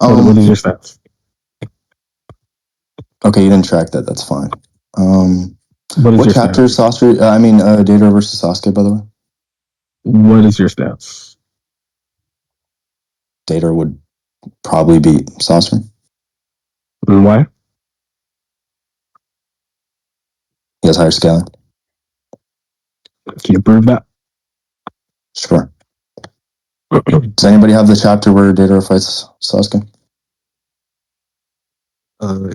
What is your stats? Okay, you didn't track that. That's fine. What chapter is Sasori? Deidara versus Sasuke, by the way. What is your stats? Deidara would probably beat Sasori. And why? He has higher scaling. Can you prove that? Sure. Does anybody have the chapter where Deidara fights Sasuke?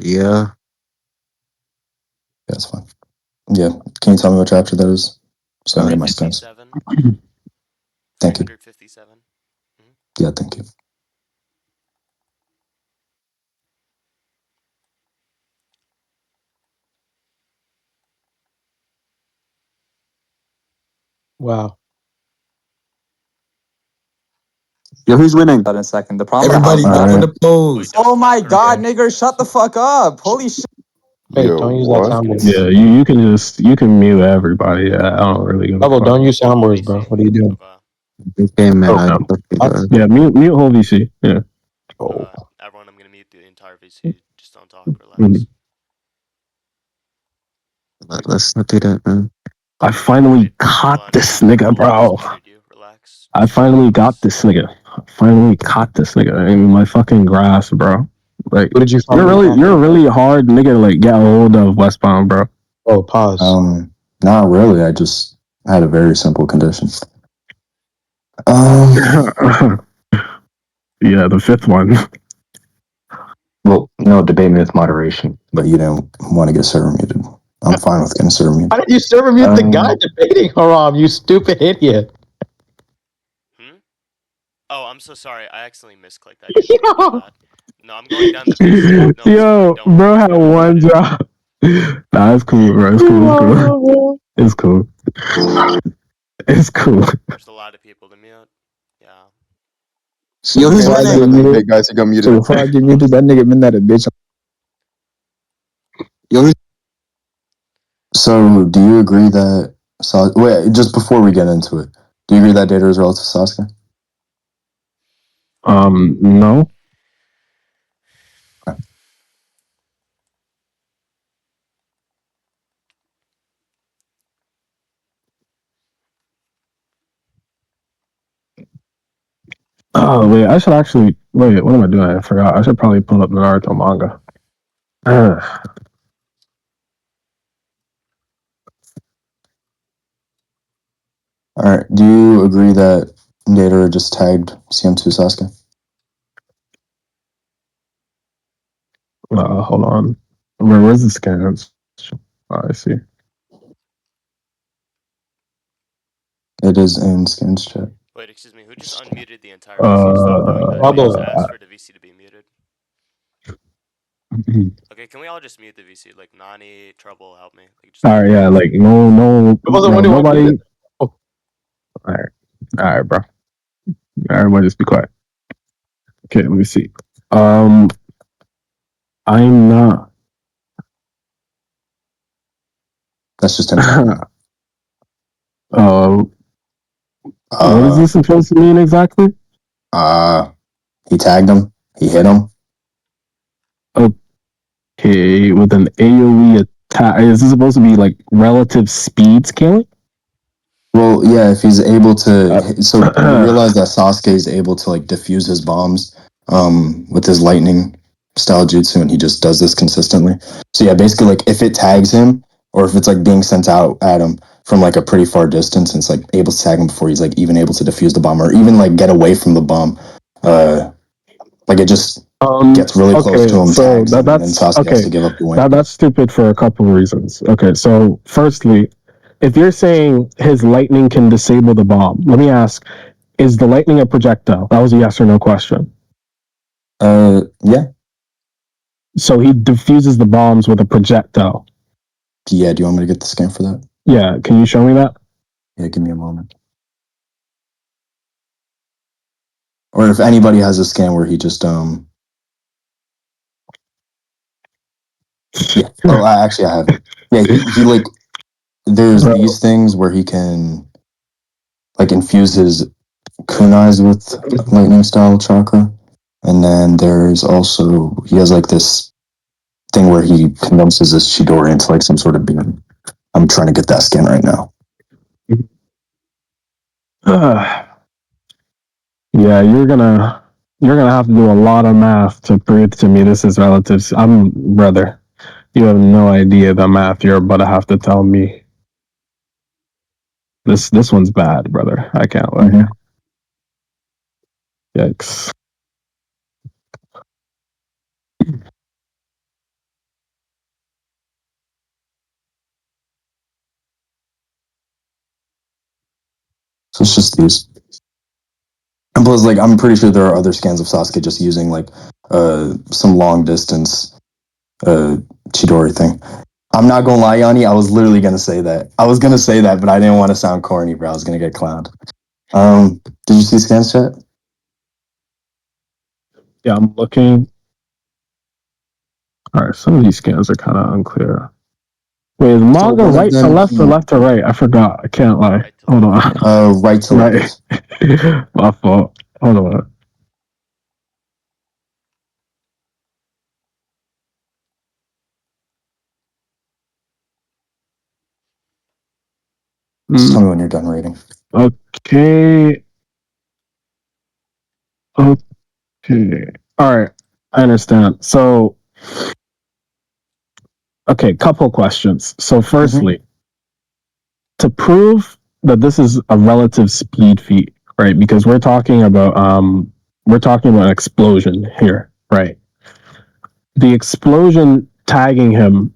Yeah. That's fine. Yeah. Can you tell me what chapter that is? So I can get my scans. Thank you. 357. Yeah, thank you. Wow. Yo, who's winning? In a second. The problem Everybody, vote for the pose. Oh my god, nigger, shut the fuck up. Holy shit. Hey, Yo, don't use what? that soundboard. Yeah, you can mute everybody. I don't really give a Level, fuck. don't use soundboards, bro. What are you doing? Okay, man. Oh, yeah, mute whole VC. Yeah. Oh. Everyone, I'm gonna mute the entire VC. Just don't talk. Relax. Let's not do that, man. I finally caught this nigga, bro. I finally got this nigga. In my fucking grasp, bro. Like, What did you find? you're a really hard nigga to like get a hold of, Westbound, bro. Oh, pause. Not really. I just had a very simple condition. Yeah, the fifth one. Well, no, debate me with moderation. But you don't want to get server muted. I'm fine with getting server muted. Why did you server mute the guy debating Haram, you stupid idiot? Oh, I'm so sorry. I accidentally misclicked. I didn't mean to do that. No, I'm going down the VC. No, Yo, bro had one job. Nah, it's cool, bro. It's cool. It's cool. There's a lot of people to mute. Yeah. Yo, who's winning? Hey guys, you got muted. So before I get muted, that nigga been that a bitch. Yo, So, do you agree that... Wait, just before we get into it, do you agree that Deidara is relative to Sasuke? No. Oh, wait, I should actually... Wait, what am I doing? I forgot. I should probably pull up the Naruto manga. Alright, do you agree that Deidara just tagged CM2 Sasuke? Hold on. Where's the scans? Oh, I see. It is in scans chat. Wait, excuse me. Who just unmuted the entire VC? Stop doing that. I just asked for the VC to be muted. Okay, can we all just mute the VC? Like, Nani, Trouble, help me. Like, just Alright, yeah, like, nobody... Oh. Alright, bro. Everybody just be quiet. Okay, let me see. I'm not... That's just him. What is this supposed to mean exactly? He tagged him. He hit him. Okay, with an AoE attack. Is this supposed to be like relative speed scaling? Well, yeah, if he's able to... So, you realize that Sasuke is able to, like, diffuse his bombs with his lightning style jutsu, and he just does this consistently. So, yeah, basically, like, if it tags him, or if it's, like, being sent out at him from, like, a pretty far distance, and it's, like, able to tag him before he's, like, even able to defuse the bomb, or even, like, get away from the bomb, like, it just gets really close to him, so tags him, and then Sasuke has to give up the win. That's stupid for a couple of reasons. Okay, so, firstly, if you're saying his lightning can disable the bomb, let me ask, is the lightning a projectile? That was a yes or no question. Yeah. So he diffuses the bombs with a projectile. Yeah, do you want me to get the scan for that? Yeah, can you show me that? Yeah, give me a moment. Or if anybody has a scan where he just, Yeah. Oh, actually, I have it. Yeah, he like... There's these things where he can, like, infuse his kunais with lightning style chakra. And then there's also, he has like this thing where he condenses this Chidori into like some sort of beam. I'm trying to get that scan right now. Yeah, you're gonna have to do a lot of math to prove to me this is relatives. Brother. You have no idea the math you're about to have to tell me. This one's bad, brother. I can't lie. Mhm. Yikes. So it's just these. And plus, like, I'm pretty sure there are other scans of Sasuke just using like some long distance Chidori thing. I'm not gonna lie, Yanni. I was literally gonna say that. I was gonna say that, but I didn't want to sound corny, bro. I was gonna get clowned. Did you see scans chat? Yeah, I'm looking. All right, some of these scans are kind of unclear. Wait, is manga one of right to them, left or left to right? I forgot. I can't lie. Right to Hold left. on. Right to Right. left. My fault. Hold on. Just tell me when you're done reading. Okay. Okay. All right. I understand. So, okay, couple questions. So, firstly, to prove that this is a relative speed feat, right? Because we're talking about an explosion here, right? The explosion tagging him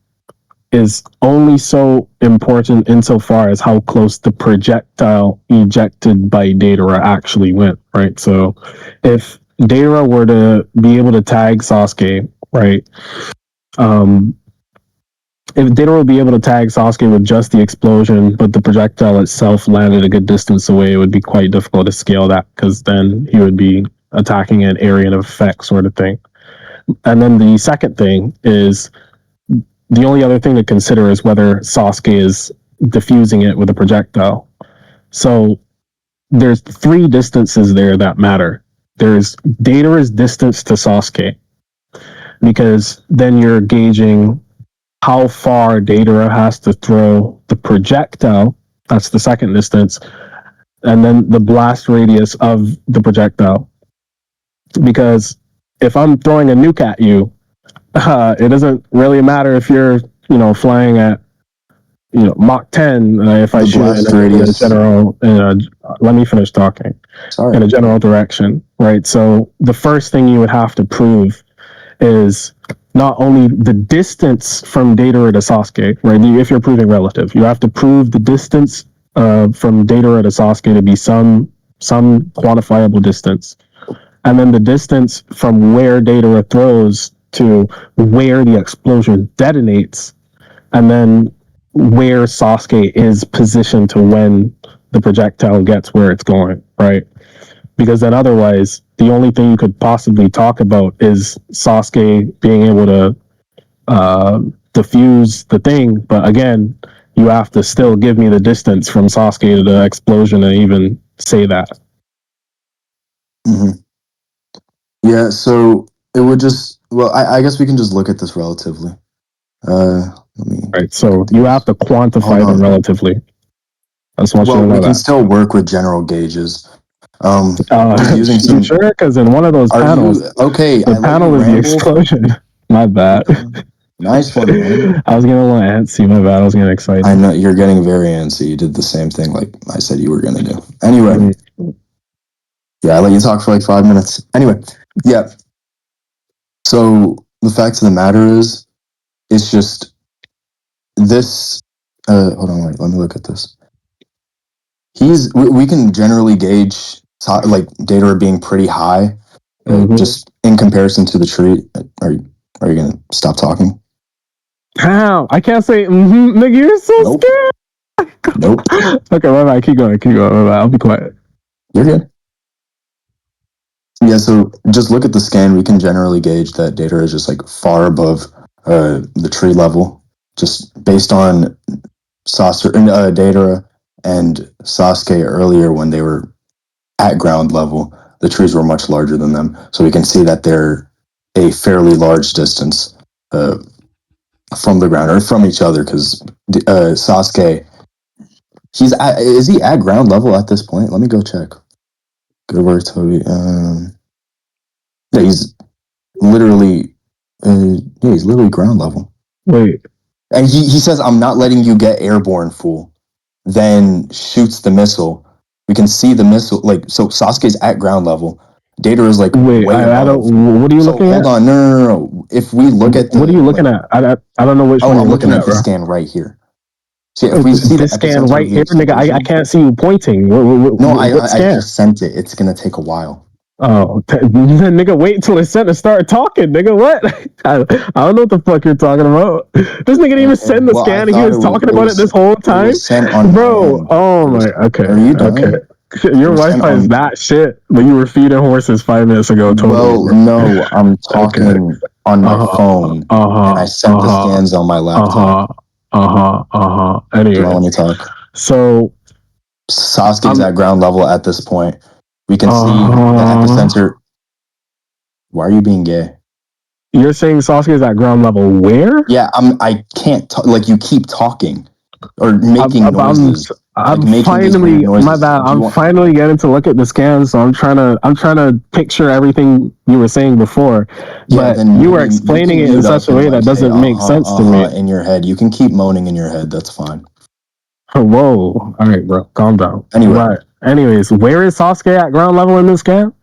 is only so important insofar as how close the projectile ejected by Deidara actually went, right? So if Deidara were to be able to tag Sasuke, right? If Deidara would be able to tag Sasuke with just the explosion, but the projectile itself landed a good distance away, it would be quite difficult to scale that because then he would be attacking an area of effect sort of thing. And then the second thing is the only other thing to consider is whether Sasuke is diffusing it with a projectile. So there's three distances there that matter. There's Deidara's distance to Sasuke, because then you're gauging how far Deidara has to throw the projectile. That's the second distance. And then the blast radius of the projectile. Because if I'm throwing a nuke at you, it doesn't really matter if you're, flying at, Mach 10, if I The shoot blast in a radius. general, let me finish talking, Sorry. in a general direction, right? So the first thing you would have to prove is not only the distance from Deidara to Sasuke, right? If you're proving relative, you have to prove the distance from Deidara to Sasuke to be some quantifiable distance, and then the distance from where Deidara throws to where the explosion detonates, and then where Sasuke is positioned to when the projectile gets where it's going, right? Because then otherwise, the only thing you could possibly talk about is Sasuke being able to defuse the thing. But again, you have to still give me the distance from Sasuke to the explosion to even say that. Mm-hmm. Yeah, so it would just, well, I guess we can just look at this relatively. Let me. Right. So you have to quantify them relatively. I just want you to know We can that. still work with general gauges. He's using You some. sure? Because in one of those Are panels, you okay? the I let panel you is the ramble. explosion. My bad. Nice one, man. I was getting a little antsy. My bad. I was getting excited. I know you're getting very antsy. You did the same thing like I said you were gonna do. Anyway, yeah, I let you talk for like 5 minutes. Anyway, yeah. So the fact of the matter is, it's just this. Hold on, wait. Let me look at this. We can generally gauge like data being pretty high, just in comparison to the tree. Are you gonna stop talking? How? I can't say, nigga, you're so scared. Nope. Okay, my bad. Keep going. My bad. I'll be quiet. You're good. Yeah, so just look at the scan. We can generally gauge that data is just like far above the tree level, just based on Sasori, Deidara and Sasuke earlier when they were at ground level. the trees were much larger than them. So we can see that they're a fairly large distance from the ground or from each other. Because Sasuke, is he at ground level at this point? Let me go check. Good work, Toby. Yeah, he's literally, he's literally ground level. Wait. And he says, "I'm not letting you get airborne, fool." Then shoots the missile. We can see the missile, like, so Sasuke's at ground level. Deidara is like, wait, way I above. don't. What are you So looking hold at? on, no. If we look at What are you looking at? I don't know which one I'm you're looking at, the bro. scan right here. See, if we see the This scan epicenter right of the here, nigga. I explosion. can't see you pointing. No, What I scan? just sent it. It's gonna take a while. Oh, nigga, wait until it's sent to start talking, nigga. What? I don't know what the fuck you're talking about. This nigga didn't even send the Well, I scan, and he thought was talking about it this whole It time, was sent on my bro. end. Oh my. Okay. Are you done? Okay. Your was Wi-Fi sent is on- that shit, but you were feeding horses 5 minutes ago. Totally. Well, bro. no, I'm talking on my phone, and I sent the uh-huh, scans on my laptop. Anyway, Do you want me to talk? so Sasuke's at ground level at this point. We can see the epicenter. Why are you being gay? You're saying Sasuke is at ground level where? Yeah, I can't talk. Like, you keep talking or making noises. I'm making these finally, weird noises. my bad. I'm finally getting to look at the scans, so I'm trying to picture everything you were saying before. Yeah, But then you were explaining it in such a way that doesn't make sense to me. In your head. You can keep moaning in your head. That's fine. Whoa. All right, bro. Calm down. Anyway. But anyways, where is Sasuke at ground level in this scan?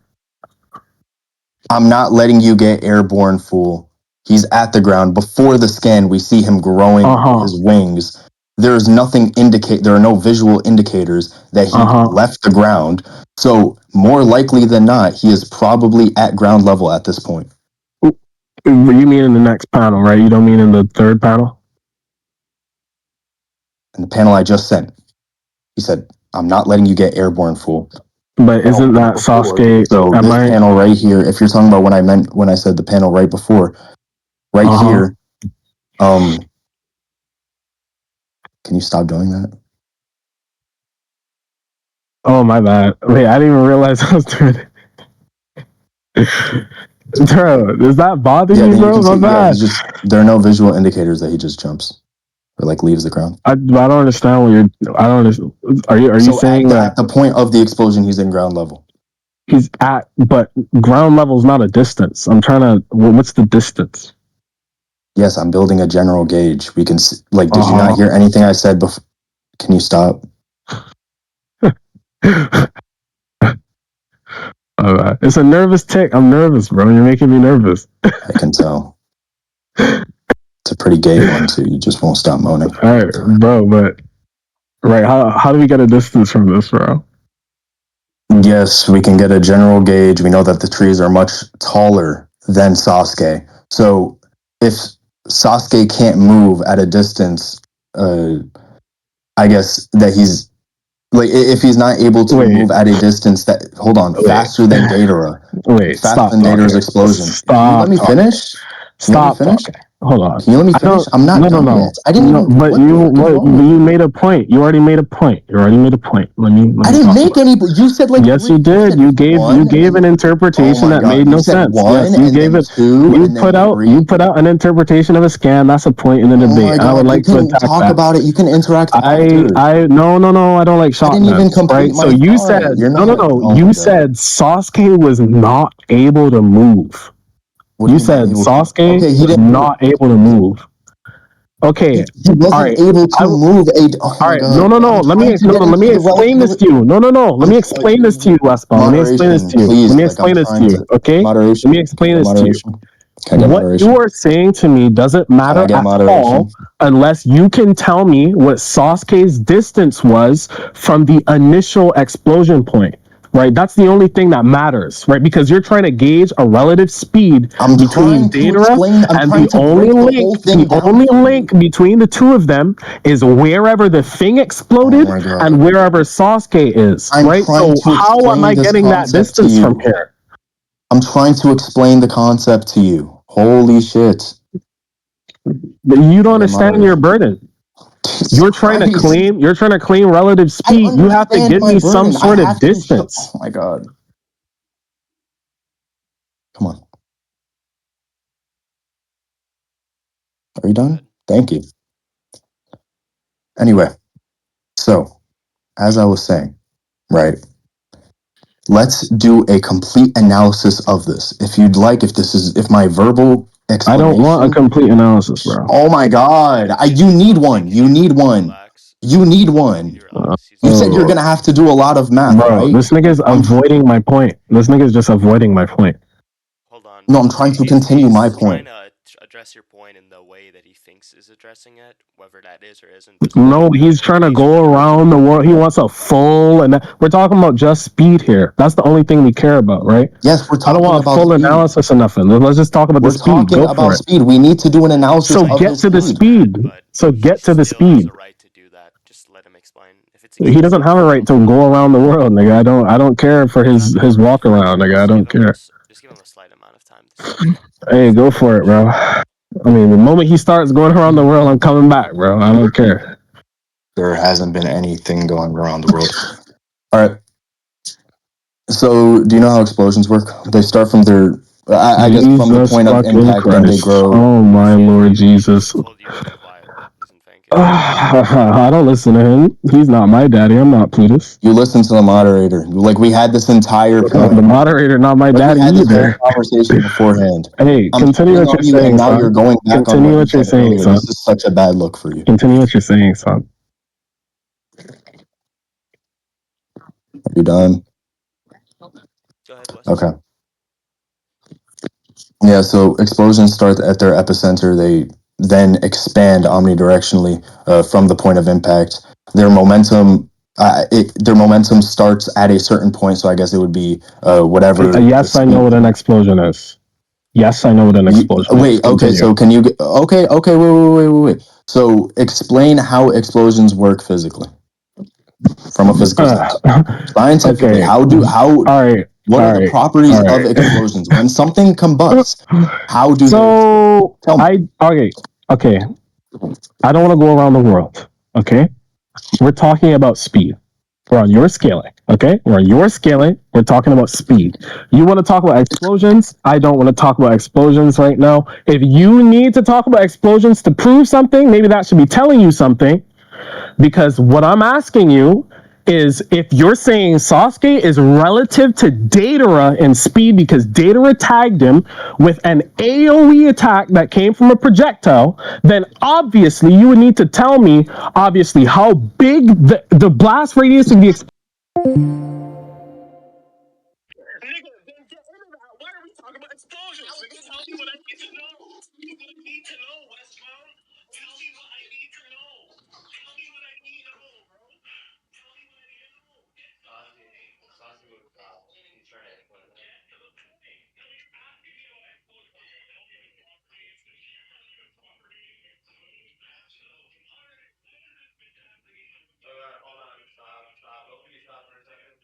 I'm not letting you get airborne, fool. He's at the ground. Before the scan, we see him growing his wings. There's nothing there are no visual indicators that he left the ground. So more likely than not, he is probably at ground level at this point. You mean in the next panel, right? You don't mean in the third panel? In the panel I just sent, he said, "I'm not letting you get airborne, fool." But isn't that Sasuke? So this panel right here, if you're talking about when I said the panel right before, here, can you stop doing that? Oh, my bad. Wait, I didn't even realize I was doing it. Bro, does that bother you, bro? My bad. There are no visual indicators that he just jumps or like leaves the ground. I don't understand what you're. I don't understand. Are you saying that at the point of the explosion, he's in ground level? He's at, but ground level is not a distance. I'm trying to. What's the distance? Yes, I'm building a general gauge. We can did you not hear anything I said before? Can you stop? It's a nervous tick. I'm nervous, bro. You're making me nervous. I can tell. It's a pretty gay one too. You just won't stop moaning. All right, bro. But right, how do we get a distance from this, bro? Yes, we can get a general gauge. We know that the trees are much taller than Sasuke. So if Sasuke can't move at a distance, I guess that he's like, if he's not able to move at a distance faster than Deidara. Faster than Deidara's explosion. Can you let me finish? Stop talking. Hold on. Can you let me finish? I'm not done yet. I didn't even. But you made a point. You already made a point. Let me. I didn't make any. You said like. Yes, you did. You gave an interpretation that made no sense. Yes, you gave it. You put out an interpretation of a scam. That's a point in the debate. I would like to attack talk that. about it. You can interact. No. I don't like shot. I didn't even complete my So you thought. said No. You said Sasuke was not able to move. You said Sasuke was not able to move. Okay. He wasn't able to move all right. No. Let me explain this to you. No. Let me explain this to you, Westbound. Let me explain this to you. Please, Let me explain this to you. Okay. Let me explain this to you. What you are saying to me doesn't matter at all unless you can tell me what Sasuke's distance was from the initial explosion point. Right, that's the only thing that matters, right? Because you're trying to gauge a relative speed between Deidara, and the only link between the two of them is wherever the thing exploded and wherever Sasuke is, right? So how am I getting that distance from here? I'm trying to explain the concept to you. Holy shit! But you don't understand your burden. You're trying to claim relative speed. You have to give me some sort of distance. Oh my god. Are you Go done? ahead. Thank you. Anyway, so as I was saying, right? Let's do a complete analysis of this. If you'd like, if my verbal I don't want a explanation. complete analysis, bro. Oh my God! You need one. You need one. Relax. You need You one. need to relax. You said you're Oh, gonna have to do a lot of math, bro, right? this nigga's avoiding my point. This nigga's just avoiding my point. Hold on. No, I'm trying to continue my He's trying point. to address your point in the way that he thinks is addressing it, whether that is or isn't doesn't No, really he's matter. trying to He's go trying to around the world. He wants a full, and we're talking about just speed here. That's the only thing we care about, right? Yes, we're I don't talking want a about full speed. analysis or nothing. Let's just talk about the We're speed. talking Go for about it. speed. We need to do an analysis So of get his to the speed. speed. but So he get to the still has speed. a right to do that. Just let him explain. If it's He doesn't have a right to go around the world, nigga. I don't care for his walk around, nigga. I don't care. Just give him a slight amount of time to speak. Hey, go for it, bro. I mean, the moment he starts going around the world, I'm coming back, bro. I don't care. There hasn't been anything going around the world. All right. So, do you know how explosions work? They start from their, I guess, from the Jesus point of fucking impact, and they Christ. grow. Oh my Lord Jesus. He told you to be quiet. Please and thank you. I don't listen to him. He's not my daddy. I'm not Plutus. You listen to the moderator. Like we had this entire The point. moderator, not my Like we daddy had this whole either. conversation beforehand. Hey, I'm continue turning what on you're you, and saying, now you're son. going back on Continue what you what you're said saying, earlier. son. This is such a bad look for you. Continue what you're saying, son. Are you done? Go ahead, Wes. Okay. Yeah, so explosions start at their epicenter. They then expand omnidirectionally from the point of impact. Their momentum, their momentum starts at a certain point. So I guess it would be whatever. Yes, I know what an explosion is. Yes, I know what an explosion is. Wait. Okay. Continue. So can you? Okay. Okay. Wait. So explain how explosions work physically, from a physical sense, scientifically. Okay. How? All right. What All are the right. properties All of right. explosions when something combusts? How do they explode? So Tell me. okay. I don't want to go around the world. Okay. We're talking about speed. We're on your scaling. Okay. We're on your scaling. We're talking about speed. You want to talk about explosions? I don't want to talk about explosions right now. If you need to talk about explosions to prove something, maybe that should be telling you something. Because what I'm asking you is if you're saying Sasuke is relative to Deidara in speed because Deidara tagged him with an AoE attack that came from a projectile, then obviously you would need to tell me, obviously, how big the blast radius of the explosion. Nigga, then get into that. Why are we talking about explosions? Nigga, tell me what I need to know. Tell me what I need to know, Westbound. Tell me what I need to know. Tell me what I need to know, bro. Tell me what I need to know. Saucywoo, he's trying to explain that. Get to the point. No, you're asking me about explosions. Tell me the properties. Tell me the properties. Alright, explain this bitch ass nigga. Alright, hold on. Stop. Nobody stop for a second.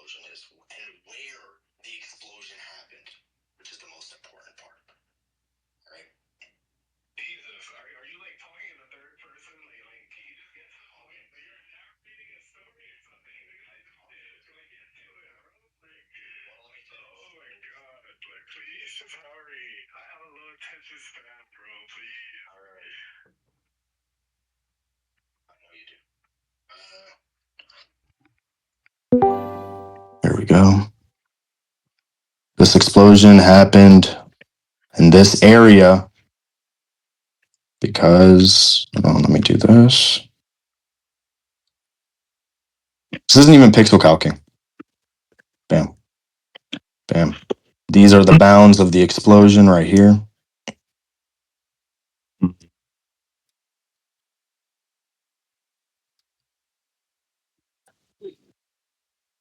explosion is and where the explosion happened, which is the most important part. Right? Jesus, are you like talking in the third person? Like can you just get to the point? Like you're narrating a story or something. Like, get to it, bro. Like, well, let me tell you. Oh my god. Like, please, Sasori. I have a low attention span, bro. Please. Alright. I know you do. There we go. This explosion happened in this area because, let me do this. This isn't even pixel calcing. Bam. Bam. These are the bounds of the explosion right here.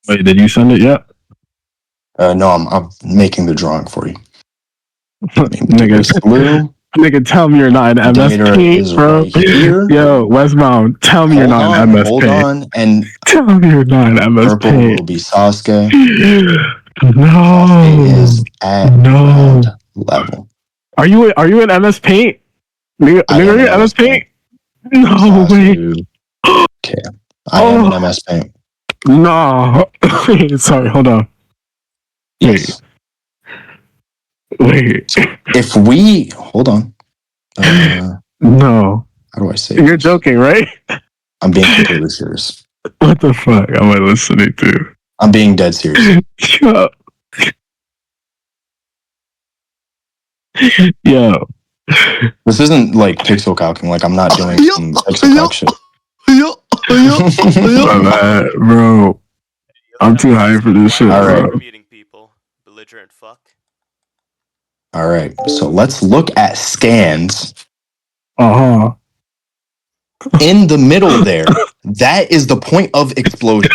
Wait, did you send it yet? No, I'm making the drawing for you. Nigga, This blue. nigga, tell me you're not an MS Deidara Paint, is bro. right here. Yo, Westbound, tell me you're not an MS Hold Paint. on. And Tell me you're not an MS purple Paint. will be Sasuke. No. Sasuke is at ground level. Are you in MS Paint? Nigga, I am are you in in MS Paint? No way. Saucywoo. Okay. I am in MS Paint. No. Sorry, hold on. Yes. Wait. So if we hold on. No. How do I say You're this? joking, right? I'm being completely serious. What the fuck am I listening to? I'm being dead serious. Yo. Yo. This isn't like pixel calcing. Like I'm not doing some pixel calc shit. My bad, bro. I'm too high for this shit, All right. bro. Muting people. Belligerent fuck. All right. So let's look at scans. Uh-huh. In the middle there, that is the point of explosion.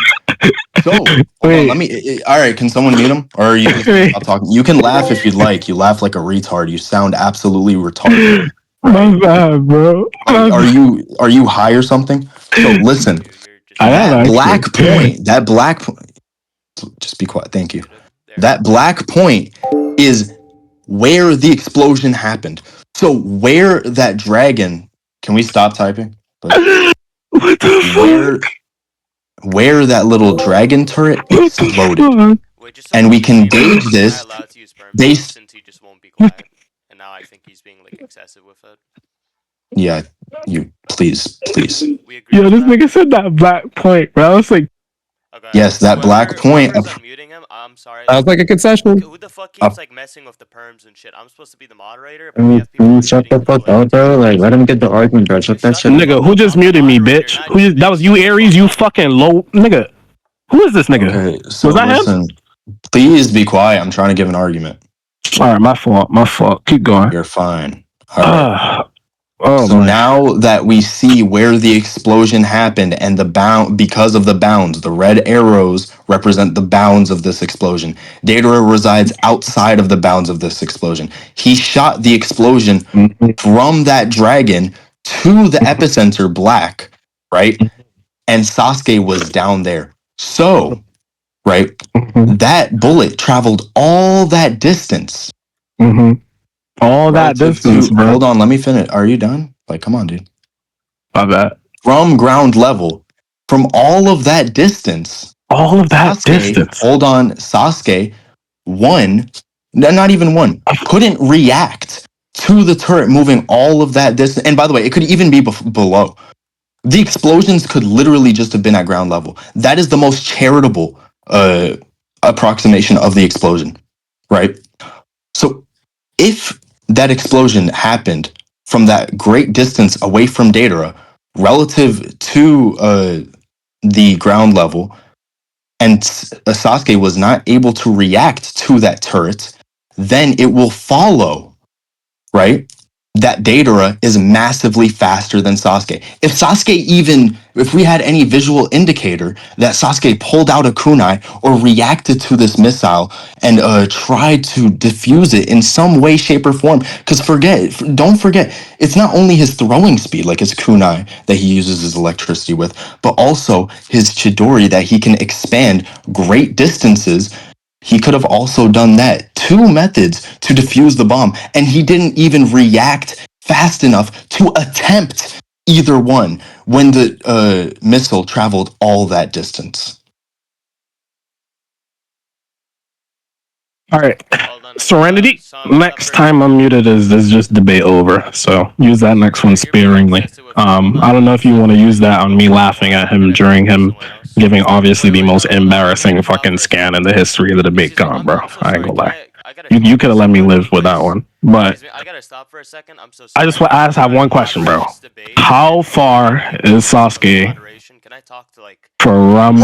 So, hold on, let me. All right, can someone mute him, or are you just gonna stop talking? You can laugh if you'd like. You laugh like a retard. You sound absolutely retarded. My bad, bro. Like, are you high or something? So listen, I am that actually. black point. Just be quiet. Thank you. That black point is where the explosion happened. So where that dragon? Can we stop typing? Please? What the fuck? Where that little dragon turret exploded. Wait, just And we can be clear, gauge am I this allowed to use perms now, based. since he just won't be quiet? And now I think he's being like excessive with it. Yeah, you please. We agree. Yo, to this that? nigga said that black point, bro. I was like, Okay. Yes, that black point. Whoever's unmuting him, I'm sorry. Sounds like a concession. Who the fuck keeps like messing with the perms and shit? I'm supposed to be the moderator, but Can we you, have people can you like shut the hitting me fuck for like up, bro? Like, let him get the disrespecting. argument, bro. Shut that shit up. nigga, who just I'm the muted me, moderator, bitch? not Who you, that was bitch. you, Shut the Aries? fuck You up. fucking low nigga. Who is this nigga? Okay, so Was that him? listen. Please be quiet. I'm trying to give an argument. All right, my fault. Keep going. You're fine. All right. Oh So my. now that we see where the explosion happened and the bound, because of the bounds, the red arrows represent the bounds of this explosion. Deidara resides outside of the bounds of this explosion. He shot the explosion from that dragon to the epicenter black, right? And Sasuke was down there. So, right, that bullet traveled all that distance. All that Relative distance, to, bro. hold on, let me finish. Are you done? Like, come on, dude. My bad. From ground level, from all of that distance. All of that distance. Hold on, Sasuke, not even one, couldn't react to the turret moving all of that distance. And by the way, it could even be below. The explosions could literally just have been at ground level. That is the most charitable approximation of the explosion, right? So if that explosion happened from that great distance away from Deidara relative to the ground level, and Sasuke was not able to react to that turret, then it will follow, right, that Deidara is massively faster than Sasuke. If we had any visual indicator that Sasuke pulled out a kunai or reacted to this missile and tried to defuse it in some way, shape, or form, because don't forget, it's not only his throwing speed, like his kunai that he uses his electricity with, but also his Chidori that he can expand great distances. He could have also done that. 2 methods to defuse the bomb, and he didn't even react fast enough to attempt either one when the missile traveled all that distance. All right. Well done. Serenity. Some Next pepper- time I'm muted is just debate over. So use that next one sparingly. I don't know if you want to use that on me laughing at him during him giving obviously the most embarrassing fucking scan in the history of the debate gone, bro. I ain't gonna lie. You could have let me live with that one. But I gotta stop for a second. I'm so I sorry. just want to have one question, bro. How far is Sasuke Can I talk to like from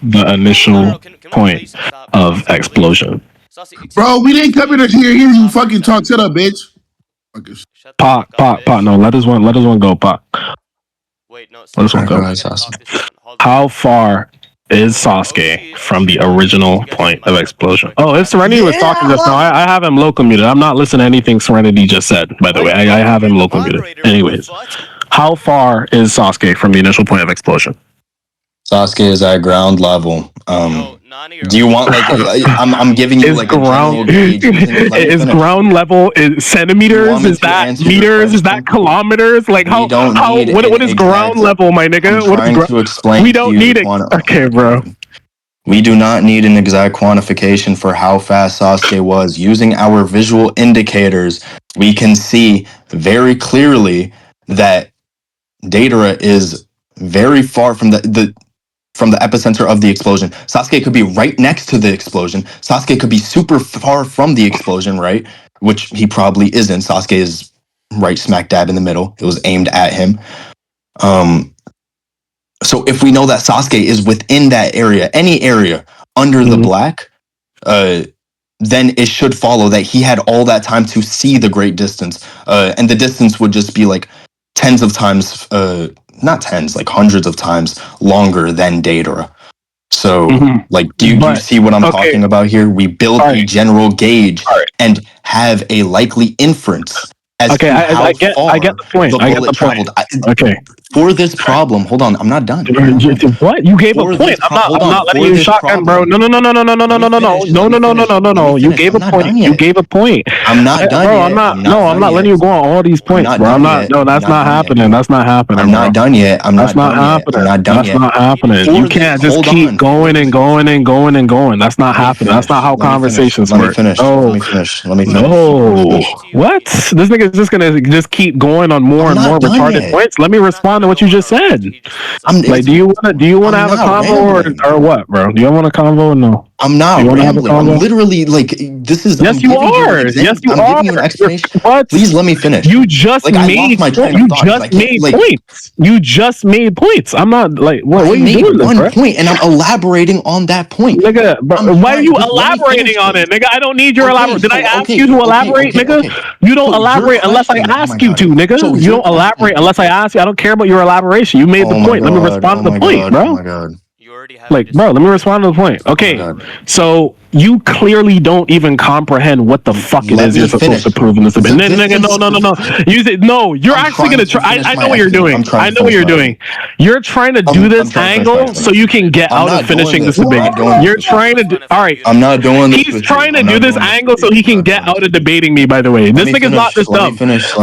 the initial Can we point please stop? of Saucy, please. explosion? Saucy, excuse Bro, we didn't come in please. here hear you Stop for a fucking talk. second. Shut up, bitch. Okay. Shut the fuck up, bitch. No, let us one go, Pop. Wait, no, Let us Saucy, one go. I gotta talk to someone. Hold on. How far is Sasuke from the original point of explosion? Oh, if Serenity was talking just now, I have him local muted. I'm not listening to anything Serenity just said, by the way. I have him local muted. Anyways, how far is Sasuke from the initial point of explosion? Sasuke is at ground level. Yo, Nani, Do you want like I'm giving you Is like a general gauge? is ground level is centimeters? Is that meters? Is that kilometers? Like We don't need what is an ground exact- level, my nigga? I'm What is trying to explain. We to don't you need the it. Okay, bro. We do not need an exact quantification for how fast Sasuke was. Using our visual indicators, we can see very clearly that Deidara is very far from the epicenter of the explosion. Sasuke could be right next to the explosion. Sasuke could be super far from the explosion, right? Which he probably isn't. Sasuke is right smack dab in the middle. It was aimed at him. So if we know that Sasuke is within that area, any area under the black, then it should follow that he had all that time to see the great distance. And the distance would just be like tens of times, not tens, like hundreds of times longer than Deidara. So, like, do you see what I'm talking about here? We build a general gauge and have a likely inference as to how far I get the point. the bullet traveled. Okay. For this problem, hold on, I'm not done. What? You gave a point. I'm not letting you shotgun, bro. No. You gave a point. You gave a point. I'm not done bro, yet. I'm not letting you go on all these points, bro. I'm not. No, that's not happening. That's not happening. I'm not done yet. I'm not done yet. I'm not done yet. That's not happening. You can't just keep going and going and going and going. That's not happening. That's not how conversations work. Let me finish. No. What? This nigga is just gonna just keep going on more and more retarded points. Let me respond to what you just said. Like, do you want to have a convo or what, bro? Do you want a convo or no? I'm not rambling. I'm literally like, this is. Yes, you are. Yes, you are. I'm giving you an explanation. What? Please let me finish. You just made points. You just made points. I'm not like what are you doing? One point, and I'm elaborating on that point. Nigga, why are you elaborating on it, nigga? I don't need your elaboration. Did I ask you to elaborate, nigga? You don't elaborate unless I ask you to, nigga. You don't elaborate unless I ask you. I don't care about your elaboration. You made the point. Let me respond to the point, bro. Oh my god. Like, bro, let me respond to the point. Okay, so you clearly don't even comprehend what the fuck it is you're supposed to prove in this debate. Nigga, no. Use it. No, you're actually gonna try. I know what you're doing. I know what you're doing. You're trying to do this angle so you can get out of finishing this debate. You're trying to do. All right, I'm not doing this. He's trying to do this angle so he can get out of debating me. By the way, this nigga's not this dumb.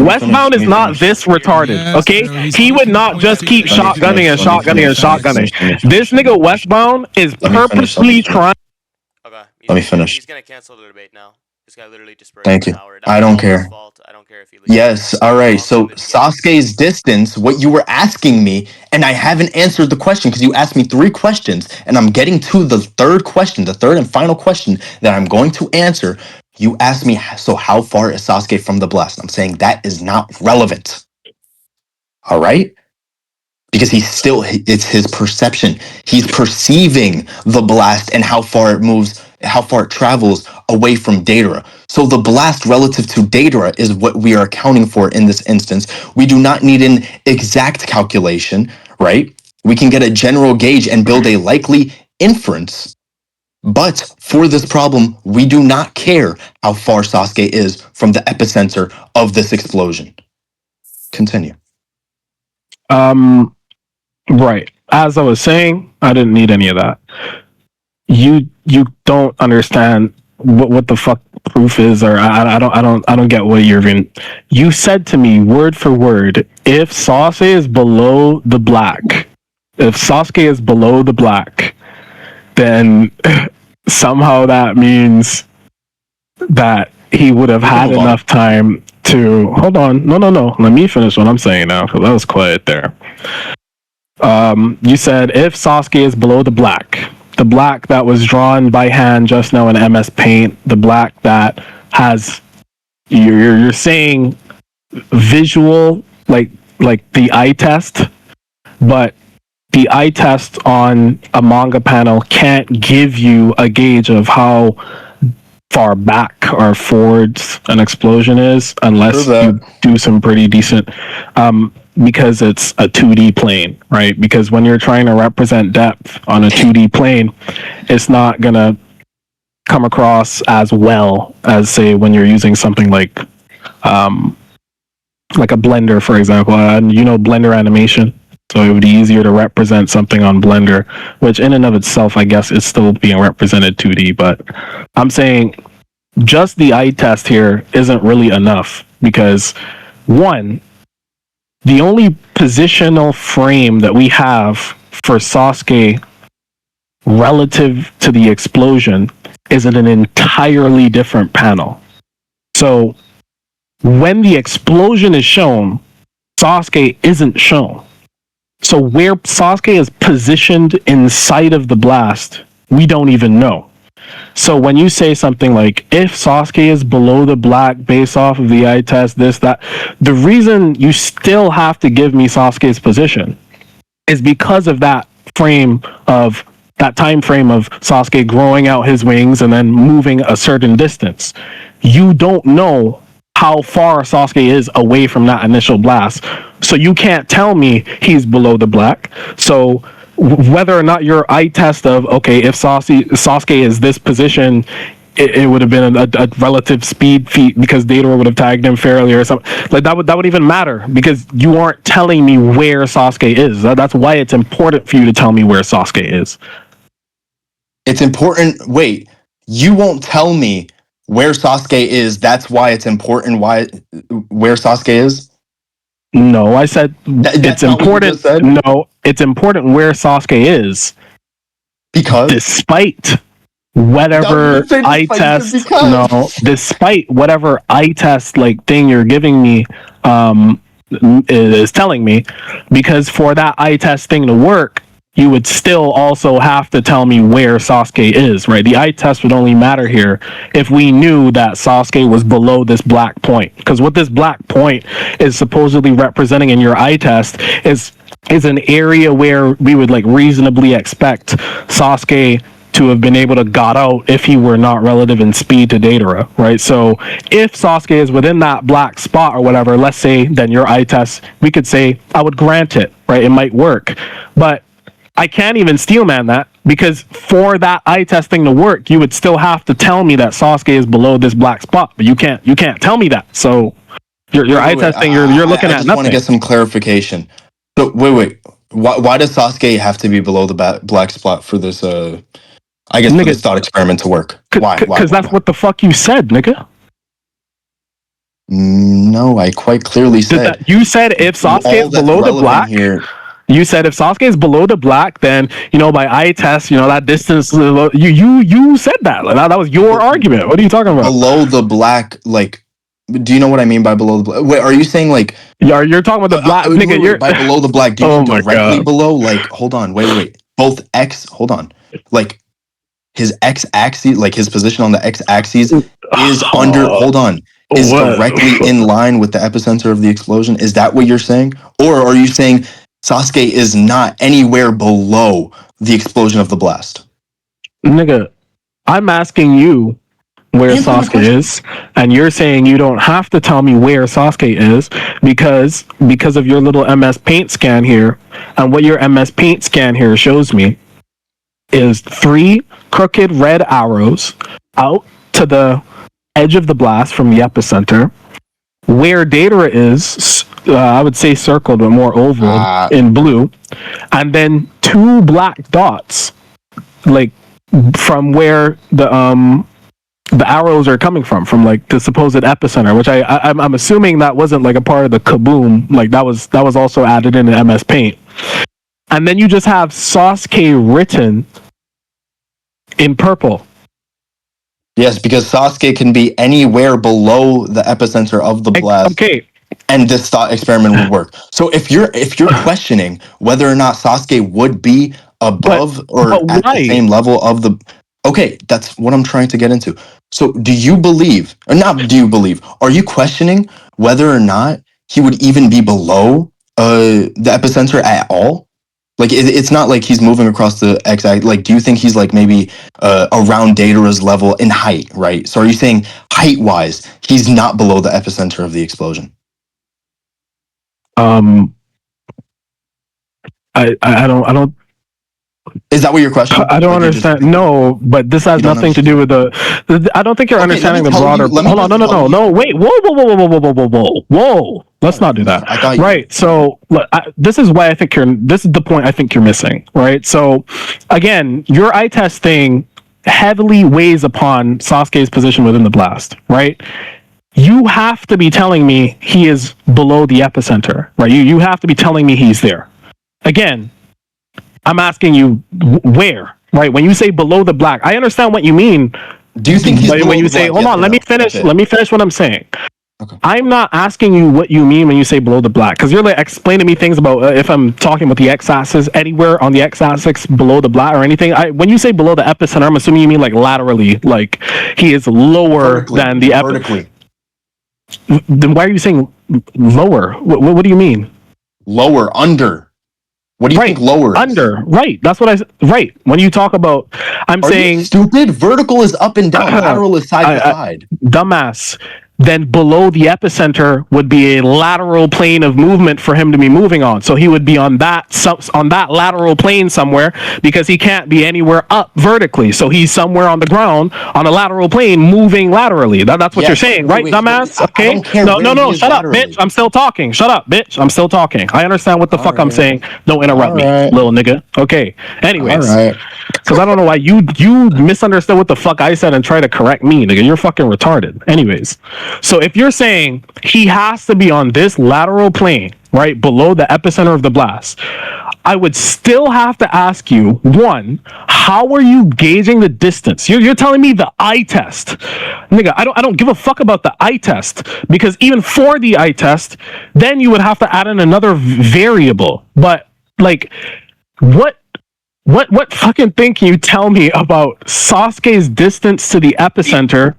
Westbound is not this retarded. Okay, he would not just keep shotgunning. This nigga Westbound is purposely trying. Okay. Let me finish. He's gonna cancel the debate now. This guy literally just broke Thank you. I don't care. I don't care if he leaves. Yes, all right. So Sasuke's distance, what you were asking me, and I haven't answered the question because you asked me 3 questions, and I'm getting to the third question, the third and final question that I'm going to answer. You asked me, so how far is Sasuke from the blast? I'm saying that is not relevant. All right? Because it's his perception. He's perceiving the blast and how far it moves how far it travels away from Deidara. So the blast relative to Deidara is what we are accounting for in this instance. We do not need an exact calculation, right? We can get a general gauge and build a likely inference. But for this problem, we do not care how far Sasuke is from the epicenter of this explosion. Continue. Right. As I was saying, I didn't need any of that. You don't understand what the fuck proof is, or I don't get what you're even. You said to me word for word, if Sasuke is below the black, then somehow that means that he would have had enough time to hold on. No. Let me finish what I'm saying now, because I was quiet there. You said if Sasuke is below the black that was drawn by hand just now in MS Paint, the black that has you're saying visual like the eye test, but the eye test on a manga panel can't give you a gauge of how far back or forwards an explosion is unless you do some pretty decent because it's a 2D plane, right? Because when you're trying to represent depth on a 2D plane, it's not gonna come across as well as, say, when you're using something like a Blender, for example. And Blender animation, so it would be easier to represent something on Blender, which in and of itself, I guess, is still being represented 2D. But I'm saying just the eye test here isn't really enough because, one, the only positional frame that we have for Sasuke relative to the explosion is in an entirely different panel. So when the explosion is shown, Sasuke isn't shown. So where Sasuke is positioned inside of the blast, we don't even know. So when you say something like, if Sasuke is below the black based off of the eye test, this, that, the reason you still have to give me Sasuke's position is because of that time frame of Sasuke growing out his wings and then moving a certain distance. You don't know how far Sasuke is away from that initial blast. So you can't tell me he's below the black. So whether or not your eye test of, okay, if Sasuke is this position, it would have been a relative speed feat because Deidara would have tagged him fairly or something. Like that would even matter because you aren't telling me where Sasuke is. That's why it's important for you to tell me where Sasuke is. It's important. Wait, you won't tell me where Sasuke is. That's why it's important. Where Sasuke is? No, I said it's important. No, it's important where Sasuke is because despite whatever eye test. No, despite whatever eye test like thing you're giving me is telling me, because for that eye test thing to work, you would still also have to tell me where Sasuke is, right? The eye test would only matter here if we knew that Sasuke was below this black point. Because what this black point is supposedly representing in your eye test is an area where we would like reasonably expect Sasuke to have been able to got out if he were not relative in speed to Deidara, right? So if Sasuke is within that black spot or whatever, let's say, then your eye test, we could say, I would grant it, right? It might work. But I can't even steelman that because for that eye testing to work, you would still have to tell me that Sasuke is below this black spot, but you can't tell me that. So your eye testing, you're looking at nothing. I just want to get some clarification. So wait, why does Sasuke have to be below the black spot for this? I guess for this thought experiment to work. Why? Because that's what the fuck you said, nigga. No, I quite clearly said. You said if Sasuke is below the black. You said if Sasuke is below the black, then by eye test, that distance. You said that. Like, that was your argument. What are you talking about? Below the black, like, do you know what I mean by below the black? Wait, are you saying like? You're talking about the black, nigga. You're by below the black. Do you mean directly below? Like, hold on, wait. Both X. Hold on, like his X axis, like his position on the X axis is under. Hold on. Is directly in line with the epicenter of the explosion. Is that what you're saying, or are you saying Sasuke is not anywhere below the explosion of the blast? Nigga, I'm asking you where Answer my Sasuke question. is, and you're saying you don't have to tell me where Sasuke is because of your little MS Paint scan here, and what your MS Paint scan here shows me is 3 crooked red arrows out to the edge of the blast from the epicenter. Where Deidara is, I would say circled, but more oval in blue, and then 2 black dots, like from where the arrows are coming from like the supposed epicenter, which I'm assuming that wasn't like a part of the kaboom, like that was also added in MS Paint. And then you just have Sasuke written in purple. Yes, because Sasuke can be anywhere below the epicenter of the blast. Okay. And this thought experiment would work. So if you're questioning whether or not Sasuke would be above or at the same level of the, okay, that's what I'm trying to get into. So do you believe, or not do you believe, are you questioning whether or not he would even be below the epicenter at all? Like it's not like he's moving across the x-axis. Like, do you think he's like maybe around Deidara's level in height, right? So are you saying height-wise, he's not below the epicenter of the explosion? I don't. Is that what your question? I don't understand. No, but this has nothing to do with the. I don't think you're understanding the broader. Hold on, no. Wait, whoa. Let's not do that. Right. So this is why I think this is the point I think you're missing. Right. So again, your eye test thing heavily weighs upon Sasuke's position within the blast. Right. You have to be telling me he is below the epicenter. Right. You have to be telling me he's there. Again, I'm asking you where, right? When you say below the black, I understand what you mean. Do you think he's when you say, hold on, let me finish. Let me finish what I'm saying. Okay. I'm not asking you what you mean when you say below the black, because you're like explaining to me things about if I'm talking about the x-axis, anywhere on the x-axis below the black or anything. When you say below the epicenter, I'm assuming you mean like laterally, like he is lower than the epicenter. Then why are you saying lower? What do you mean? Lower, under. What do you think lower is? Under, right. That's what right. When you talk about, I'm saying... you stupid? Vertical is up and down. Lateral is side to side. Dumbass. Then below the epicenter would be a lateral plane of movement for him to be moving on. So he would be on that lateral plane somewhere, because he can't be anywhere up vertically. So he's somewhere on the ground on a lateral plane moving laterally. That's what you're saying, right, dumbass? Okay. No. Shut up, bitch. I'm still talking. Shut up, bitch. I'm still talking. I understand what the fuck I'm saying. Don't interrupt me, little nigga. Okay. Anyways. Because I don't know why you misunderstood what the fuck I said and try to correct me, nigga. You're fucking retarded. Anyways. So if you're saying he has to be on this lateral plane, right, below the epicenter of the blast, I would still have to ask you, one, how are you gauging the distance? You're telling me the eye test. Nigga, I don't give a fuck about the eye test, because even for the eye test, then you would have to add in another variable. But like, what fucking thing can you tell me about Sasuke's distance to the epicenter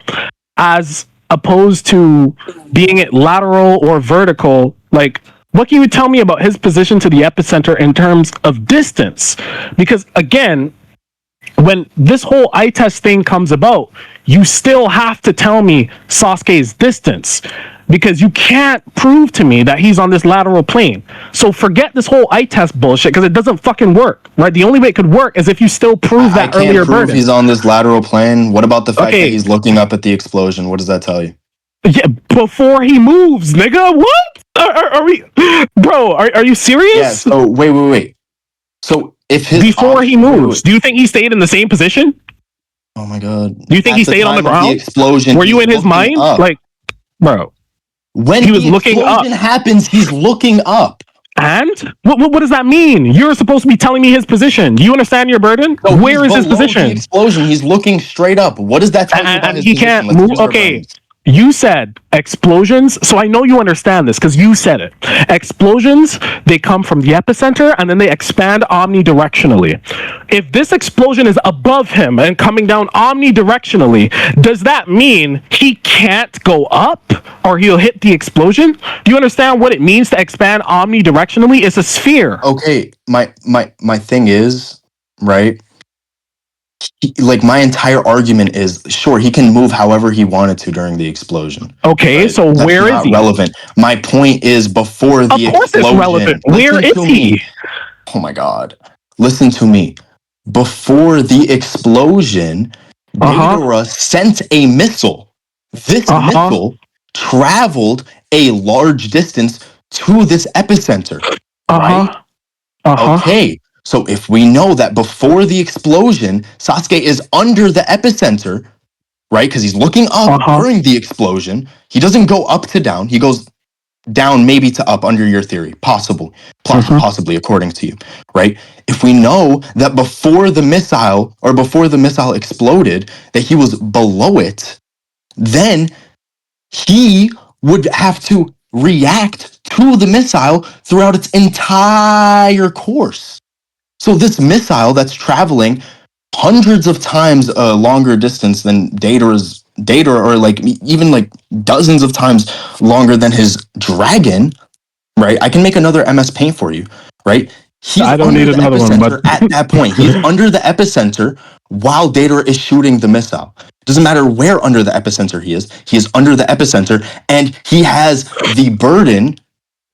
as opposed to being it lateral or vertical? Like, what can you tell me about his position to the epicenter in terms of distance? Because again, when this whole eye test thing comes about, you still have to tell me Sasuke's distance, because you can't prove to me that he's on this lateral plane. So forget this whole eye test bullshit, because it doesn't fucking work, right? The only way it could work is if you still prove that earlier burden. He's on this lateral plane. What about the fact that he's looking up at the explosion? What does that tell you? Yeah, before he moves, nigga. What? Are we, bro? Are you serious? Yeah. So wait. So if before he moves, do you think he stayed in the same position? Oh my god. Do you think he stayed on the ground? The explosion. Were you in his mind? Up. Like, bro. When he was looking up, happens, he's looking up. And what does that mean? You're supposed to be telling me his position. Do you understand your burden? So where is his position? The explosion. He's looking straight up. What does that tell you about his he position? Can't move. Okay. You said explosions, so I know you understand this because you said it. Explosions, they come from the epicenter and then they expand omnidirectionally. If this explosion is above him and coming down omnidirectionally, does that mean he can't go up or he'll hit the explosion? Do you understand what it means to expand omnidirectionally? It's a sphere. Okay, my thing is, right? like my entire argument is, sure, he can move however he wanted to during the explosion. Okay, right? so That's where is not he? relevant. My point is, before the Of course it's explosion, relevant. Where listen is to he? me. Oh my God. Listen to me. Before the explosion, Deidara sent a missile. This missile traveled a large distance to this epicenter, right? Okay, so if we know that before the explosion, Sasuke is under the epicenter, right? Because he's looking up during the explosion. He doesn't go up to down. He goes down maybe to up under your theory. Possibly according to you, right? If we know that before the missile exploded, that he was below it, then he would have to react to the missile throughout its entire course. So this missile that's traveling hundreds of times a longer distance than Deidara, or like even like dozens of times longer than his dragon, right? I can make another MS Paint for you, right? He's I don't under need the another one, epicenter but at that point. He's under the epicenter while Deidara is shooting the missile. Doesn't matter where under the epicenter he is. He is under the epicenter, and he has the burden,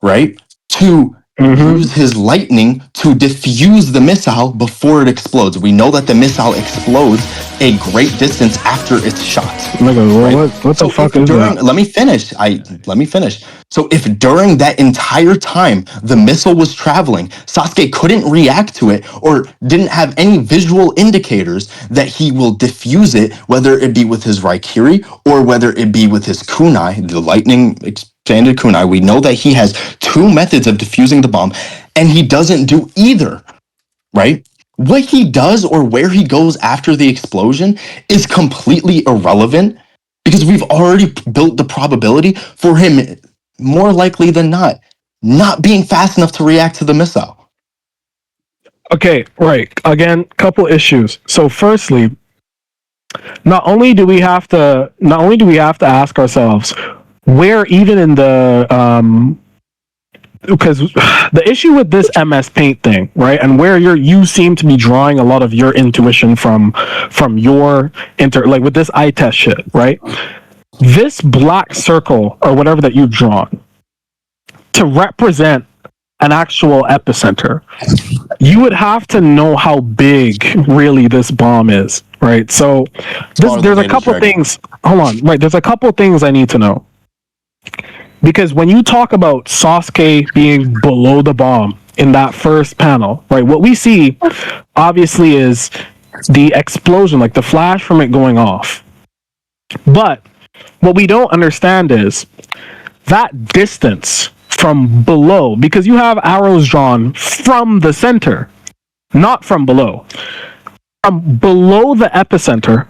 right, to use his lightning to diffuse the missile before it explodes. We know that the missile explodes a great distance after it's shot. Nigga, right? what the fuck is during, that? Let me finish. So if during that entire time the missile was traveling, Sasuke couldn't react to it or didn't have any visual indicators that he will diffuse it, whether it be with his Raikiri or whether it be with his kunai, the lightning expanded kunai. We know that he has two methods of diffusing the bomb, and he doesn't do either, right? What he does or where he goes after the explosion is completely irrelevant, because we've already built the probability for him, more likely than not being fast enough to react to the missile. Okay, right. Again, couple issues. So firstly, not only do we have to ask ourselves where, even in the because the issue with this MS Paint thing, right, and where you seem to be drawing a lot of your intuition from your like with this eye test shit, right? This black circle or whatever that you've drawn to represent an actual epicenter, you would have to know how big really this bomb is, right? So there's a couple things. Hold on, right? There's a couple things I need to know. Because when you talk about Sasuke being below the bomb in that first panel, right, what we see obviously is the explosion, like the flash from it going off. But what we don't understand is that distance from below, because you have arrows drawn from the center, not from below. From below the epicenter,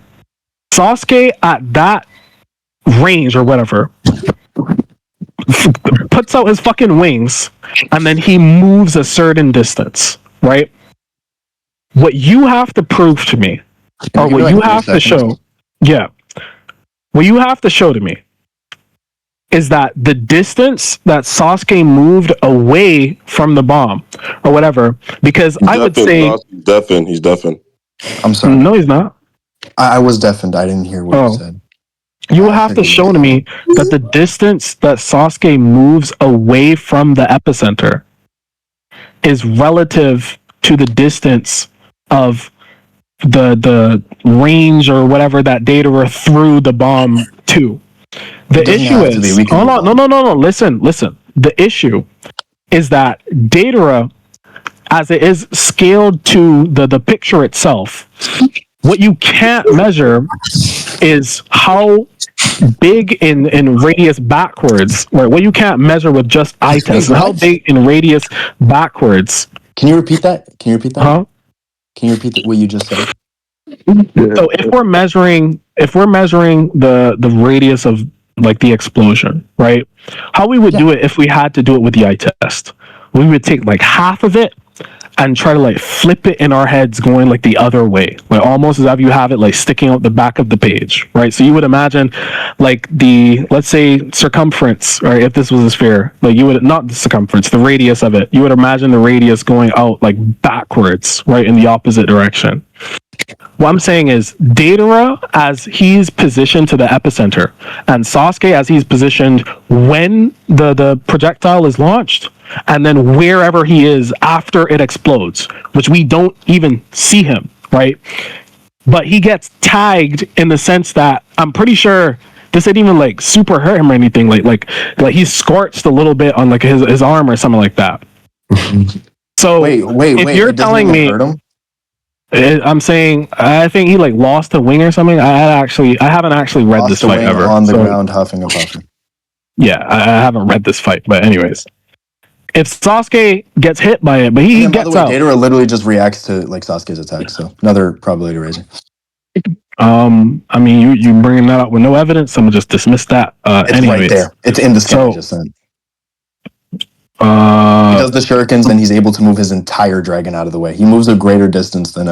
Sasuke at that range or whatever puts out his fucking wings, and then he moves a certain distance, right? What you have to prove to me, or what you have to show, what you have to show to me is that the distance that Sasuke moved away from the bomb, or whatever, because I would say... He's deafened. I'm sorry. No, he's not. I was deafened. I didn't hear what you said. You will have to show to me that the distance that Sasuke moves away from the epicenter is relative to the distance of the range or whatever that Deidara threw the bomb to. The issue is... Hold on, no. Listen. The issue is that Deidara, as it is scaled to the picture itself, what you can't measure is how big in radius backwards, right? What you can't measure with just eye test. How big in radius backwards? Can you repeat that? Huh? Can you repeat what you just said? So if we're measuring the radius of like the explosion, right? How we would do it if we had to do it with the eye test? We would take like half of it and try to like flip it in our heads going like the other way, like almost as if you have it like sticking out the back of the page, right? So you would imagine like the, let's say, circumference, right? If this was a sphere, like you would, not the circumference, the radius of it, you would imagine the radius going out like backwards, right, in the opposite direction. What I'm saying is Deidara as he's positioned to the epicenter, and Sasuke as he's positioned when the projectile is launched, and then wherever he is after it explodes, which we don't even see him, right? But he gets tagged in the sense that I'm pretty sure this didn't even like super hurt him or anything. Like he's scorched a little bit on like his arm or something like that. So wait, if you're it doesn't telling even me, hurt him? I'm saying I think he like lost a wing or something. I haven't actually read Lost this the fight wing ever. on the So, ground, huffing and puffing. yeah, I haven't read this fight. But anyways, if Sasuke gets hit by it, but he And by the gets way, out. Deidara literally just reacts to like Sasuke's attack, so another probability raising. I mean, you bringing that up with no evidence. I'm gonna just dismiss that. It's Anyways, right there. It's in the scan I So, just sent. He does the shurikens and he's able to move his entire dragon out of the way. He moves a greater distance than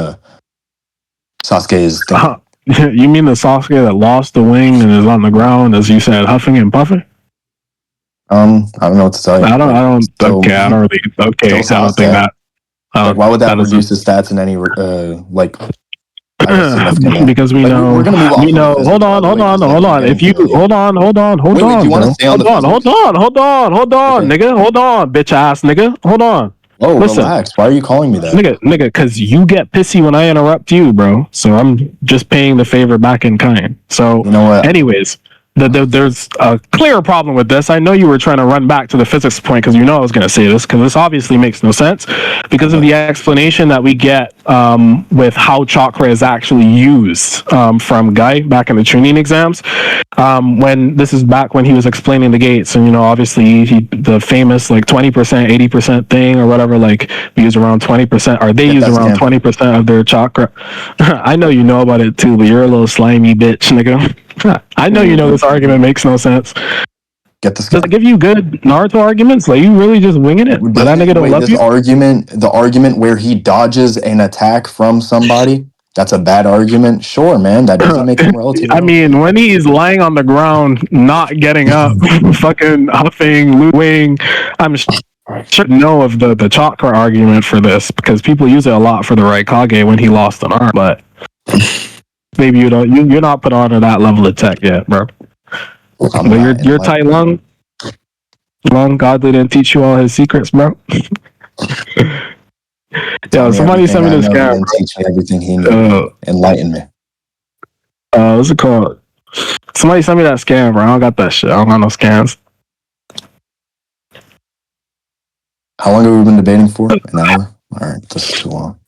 Sasuke is thinking. You mean the Sasuke that lost the wing and is on the ground, as you said, huffing and puffing? I don't know what to tell you. I don't So- think that. So I don't think that. Like, why would that is reduce his stats in any like? significant way? because we Like, know we're gonna move off we of know. physics, Hold on. by the way, 'cause, like, we're If you getting to- hold on, Wait, do you bro. wanna stay on the hold physics? on, Okay. nigga. Hold on, bitch ass nigga. Hold on. Whoa, Listen. relax. Why are you calling me that? Nigga, because you get pissy when I interrupt you, bro. So I'm just paying the favor back in kind. So, You know what? anyways, there's a clear problem with this. I know you were trying to run back to the physics point because you know I was going to say this because this obviously makes no sense because of the explanation that we get with how chakra is actually used from Guy back in the training exams. When this is back when he was explaining the gates, and you know, obviously the famous like 20%, 80% thing or whatever, like we use around 20%, or they use around 20% of their chakra. I know you know about it too, but you're a little slimy bitch, nigga. I know you know this argument makes no sense. Get this. Does it give you good Naruto arguments? Like you really just winging it? But that nigga don't love you? The argument where he dodges an attack from somebody, that's a bad argument. Sure, man, that doesn't make him relative. I mean, when he's lying on the ground, not getting up, fucking huffing, wing, I'm sure know of the chakra argument for this because people use it a lot for the Raikage when he lost an arm. But maybe you're not put on to that level of tech yet, bro. But you're tight lung. Godly didn't teach you all his secrets, bro. Yeah, somebody sent me this scam. Teach me everything he knew. Enlighten me. What's it called? Somebody sent me that scam, bro. I don't got that shit. I don't got no scams. How long have we been debating for? An hour? All right, this is too long.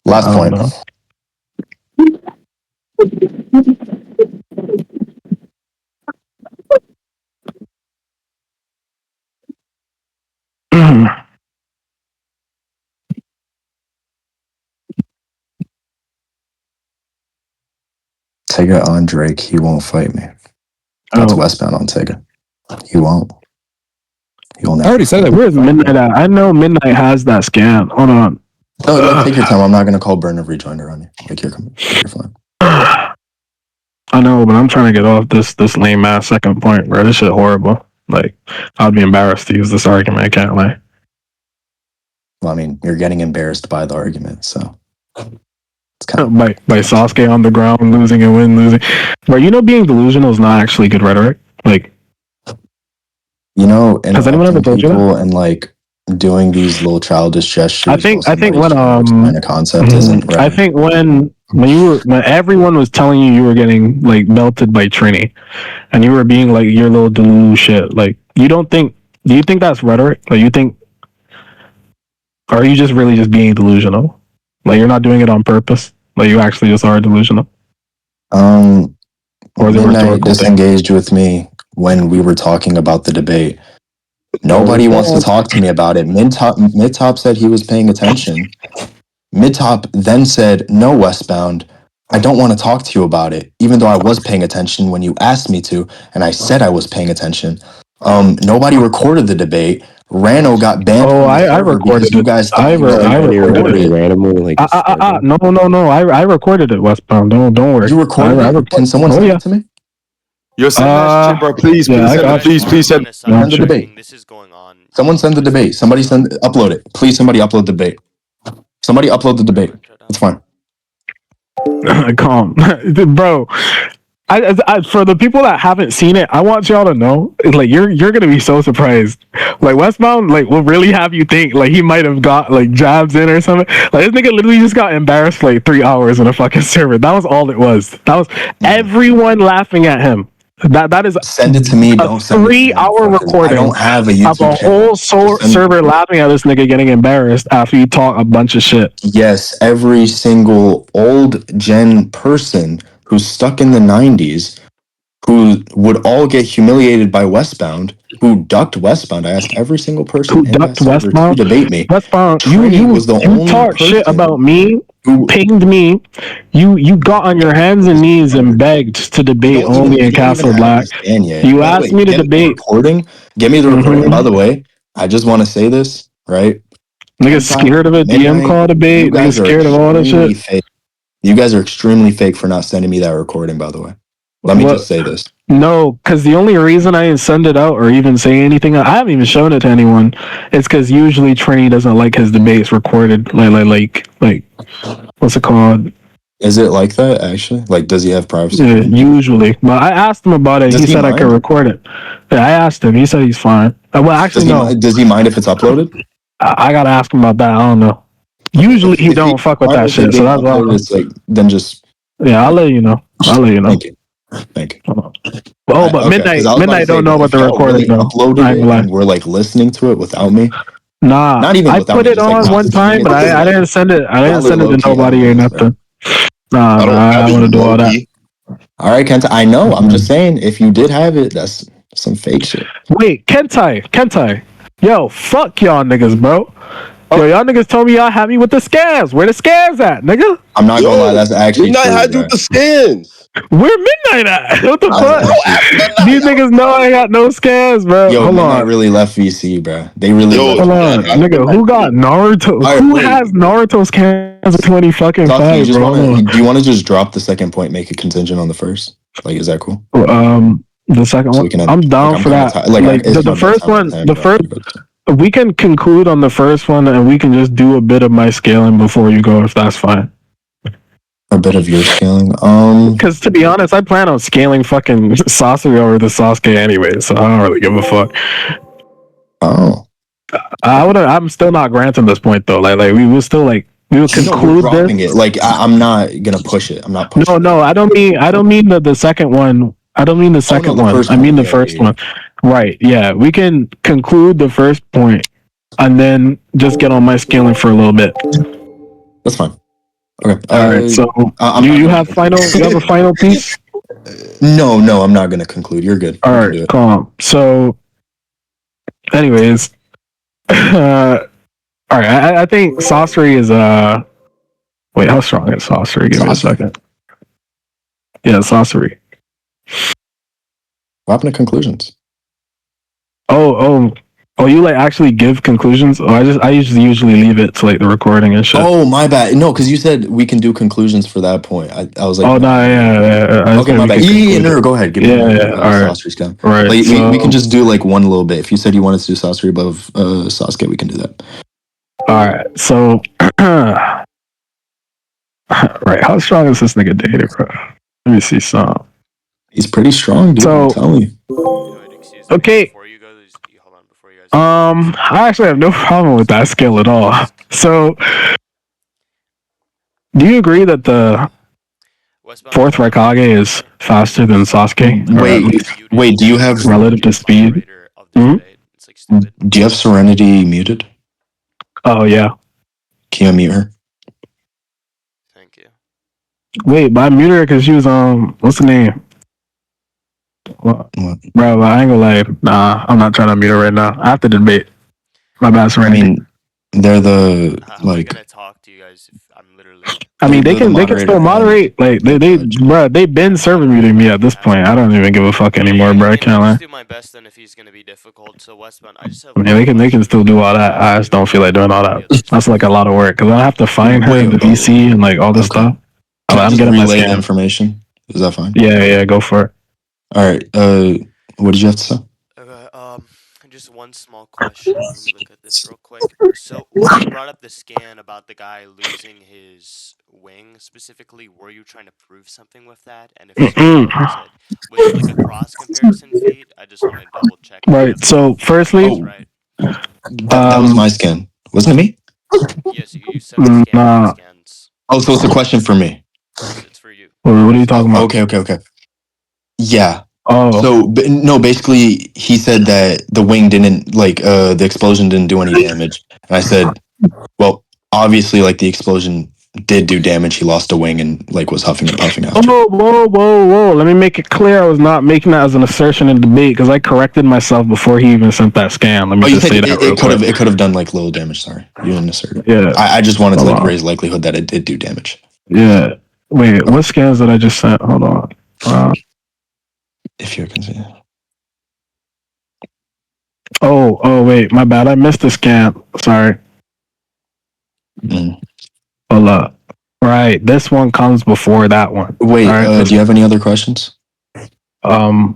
Last point. Tega on Drake, he won't fight me. That's Westbound on Tega. He won't. He will never. I already said that. Where's Midnight at? I know Midnight has that scan. Hold on. No, like, take your time. I'm not gonna call burn of rejoinder on you. Like you're fine. I know, but I'm trying to get off this lame ass second point, bro. This shit horrible. Like, I'd be embarrassed to use this argument. I can't lie. Well, I mean, you're getting embarrassed by the argument, so it's kind of by Sasuke on the ground, losing and losing. But you know, being delusional is not actually good rhetoric. Like, you know, has anyone ever told you that? And like doing these little childish gestures. I think when the concept isn't right. I think when everyone was telling you were getting like melted by Trini, and you were being like your little delulu shit. Like, do you think that's rhetoric? Like, you think, or are you just really just being delusional? Like, you're not doing it on purpose. Like, you actually just are delusional. Or the Midnight disengaged with me when we were talking about the debate. Nobody wants to talk to me about it. Mid-Top said he was paying attention. Mid-Top then said, no, Westbound, I don't want to talk to you about it, even though I was paying attention when you asked me to, and I said I was paying attention. Nobody recorded the debate. Rano got banned. Oh, I recorded you guys. I recorded it randomly. No. I recorded it, Westbound. Don't worry. You recorded it? Can someone send it to me? Yo, send that shit, bro. Please send it. Send the debate. This is going on. Someone send the debate. Somebody upload it. Please, somebody upload the debate. Somebody upload the debate. It's fine. Calm, bro. For the people that haven't seen it, I want y'all to know, like you're gonna be so surprised. Like Westbound, like will really have you think like he might have got like jabs in or something. Like this nigga literally just got embarrassed for like 3 hours in a fucking server. That was all it was. That was everyone laughing at him. That is Send it to me. a Don't send it to 3-hour motherfuckers. I recording don't have a of YouTube a channel. whole Just send- server laughing at this nigga getting embarrassed after he talked a bunch of shit. Yes, every single old gen person who's stuck in the 90s who would all get humiliated by Westbound, who ducked Westbound. I asked every single person Who in that ducked server to Westbound? debate me. Westbound, Trey was the you only talk shit person about me, who pinged me. You got on your hands and knees and begged to debate only in you don't even Castle have Black. this stand yet. You By the asked way, me to get me the debate. recording. Get me the recording. Mhm. By the way, I just want to say this, right? Niggas scared of a DM call You debate. Niggas guys are scared of all that extremely shit. fake. You guys are extremely fake for not sending me that recording, by the way. Let me What? just say this. No, because the only reason I didn't send it out or even say anything, I haven't even shown it to anyone. It's because usually Trini doesn't like his debates recorded. Like, what's it called? Is it like that, actually? Like, does he have privacy? Yeah, usually. But I asked him about it. Does He he said I could mind? record it. Yeah, I asked him. He said he's fine. Well, actually, no. Does he mind if it's uploaded? I gotta ask him about that. I don't know. Usually he If don't fuck with that if it shit. So being that's why. uploaded, it's like, then just Yeah, I'll let you know. thank you. Thank you. Oh, but Okay, 'cause I was about to midnight say, don't know about if the y'all recording really though. uploaded I ain't it gonna lie. and we're like listening to it without me. Nah, Not even I without put me, it just like on not one time, streaming but it, I didn't send it. I didn't y'all are send it to low-key nobody or enemies, bro. nothing. Nah, I don't I have don't it want to do all that. low-key. All right, Kenta. I know. I'm just saying, if you did have it, that's some fake shit. Wait, Kentai. Yo, fuck y'all niggas, bro. Yo, y'all niggas told me y'all had me with the scams. Where the scams at, nigga? I'm not gonna lie, that's actually Midnight true, had you bro. with the skins. Where midnight at? What the That's fuck? actually true. These niggas know I got no scams, bro. Yo, Hold Midnight on. really left VC, bro. They really Yo, left. Hold yeah, on, that's nigga. Who got Naruto? All right, Who wait. has Naruto scams at 20 fucking Sasuke, you 5, just bro? want to? Do you want to just drop the second point, make a contingent on the first? Like, is that cool? The second So one, we can. I'm down I'm for kind that. of Like it's the my bad first time. one, we can conclude on the first one, and we can just do a bit of my scaling before you go, if that's fine. A bit of your scaling. Because to be honest, I plan on scaling fucking Sasori over the Sasuke anyway, so I don't really give a fuck. Oh. I'm still not granting this point though. Like we will still like we will No, we're conclude dropping this. it. Like I'm not gonna push it. I'm not pushing. No, I don't mean the second one. I don't mean the second the one. first I mean one. the first one. Right? Yeah, we can conclude the first point, and then just get on my scaling for a little bit. That's fine. Okay. All right. So you have a final piece? No, I'm not gonna conclude. You're good. All You can right, do it. calm. So, anyways, all right. I think Sasori is Wait, how strong is Sasori? Give me a second. Yeah, Sasori. What happened to conclusions? Oh! You like actually give conclusions? Oh, I usually leave it to like the recording and shit. Oh, my bad. No, because you said we can do conclusions for that point. I was like, oh no, yeah. Okay, my bad. No, go ahead. Give me all right. Sasori's gun. Right. Like, So, we can just do like one little bit. If you said you wanted to do Sasori above Sasuke, we can do that. all right. So, right. How strong is this nigga Data, bro? Let me see some. He's pretty strong, dude. I'm telling you. Okay. Before you go, before you guys. I actually have no problem with that skill at all. So, do you agree that the fourth Raikage is faster than Sasuke? Wait. Do you have relative to speed? Do you have Serenity muted? Oh yeah. Can you mute her? Thank you. Wait, but I muted her because she was what's the name? What? Bro, I ain't gonna lie. Nah, I'm not trying to mute her right now. I have to debate. My bad, Serenity. I mean, they're the How am I gonna talk to you guys if I'm literally? I mean, they can still moderate. Like they've been server muting me at this point. I don't even give a fuck anymore, bro. I can't lie. I'll do my best then if he's gonna be difficult. So Westbound, I just have. I mean, they can still do all that. I just don't feel like doing all that. That's like a lot of work because I have to find her in the VC and like all this stuff. I'm getting my relay the information. Is that fine? Yeah, go for it. All right. What did you have to say? Okay. Just one small question. Let me look at this. this real quick. So when you brought up the scan about the guy losing his wing specifically, were you trying to prove something with that? And if so, what was it? Was it like a cross comparison feat? I just want to double check that Right. So, firstly, that's right. That was my scan, wasn't it me? Yes, you said the scan on the nah. scans. Oh, so it's a question for me. Yes, it's for you. What are you talking about? Okay. Yeah. Oh, So no, basically he said that the wing didn't the explosion didn't do any damage, and I said, well, obviously like the explosion did do damage. He lost a wing and like was huffing and puffing after. whoa. Let me make it clear. I was not making that as an assertion in debate because I corrected myself before he even sent that scan. Let me you just said say that real quick. it could have done like little damage. Sorry, you didn't assert it. Yeah. I just wanted to Hold like on. raise likelihood that it did do damage. Yeah. Wait, what scans did I just send? Hold on. If you can see. Oh, wait, my bad. I missed the scan. Sorry. Hold up. Right, this one comes before that one. Wait, right, do you have any other questions? No,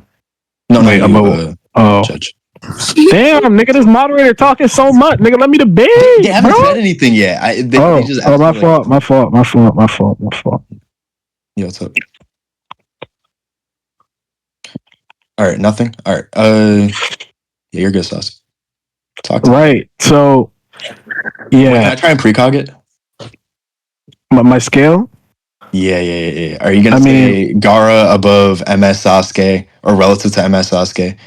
Wait, not you, Judge. Damn, nigga, this moderator talking so much. Nigga, let me debate. They haven't bro. said anything yet. They just my asked me, like, fault. My fault. Yo, what's up? All right, nothing. All right. Yeah, you're good, Sauce. Talk to me. Right. So, yeah. Wait, can I try and precog it? My scale? Yeah. Are you gonna say Gara above MS Sasuke or relative to MS Sasuke?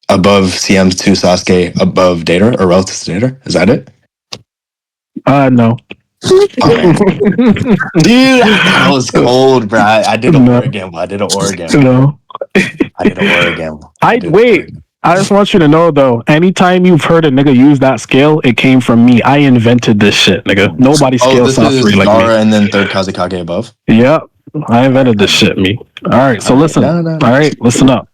Above CM2 Sasuke, above Deidara or relative to Deidara? Is that it? No. Oh, man. Dude, that was cold, bro. I did an aura gamble. No. I did an aura gamble. Wait. I just want you to know though, anytime you've heard a nigga use that scale, it came from me. I invented this shit, nigga. Nobody scales Sasori like Gara me. and then third Kazekage above? Yep. I invented this shit, me. Alright, so listen. Alright, listen up.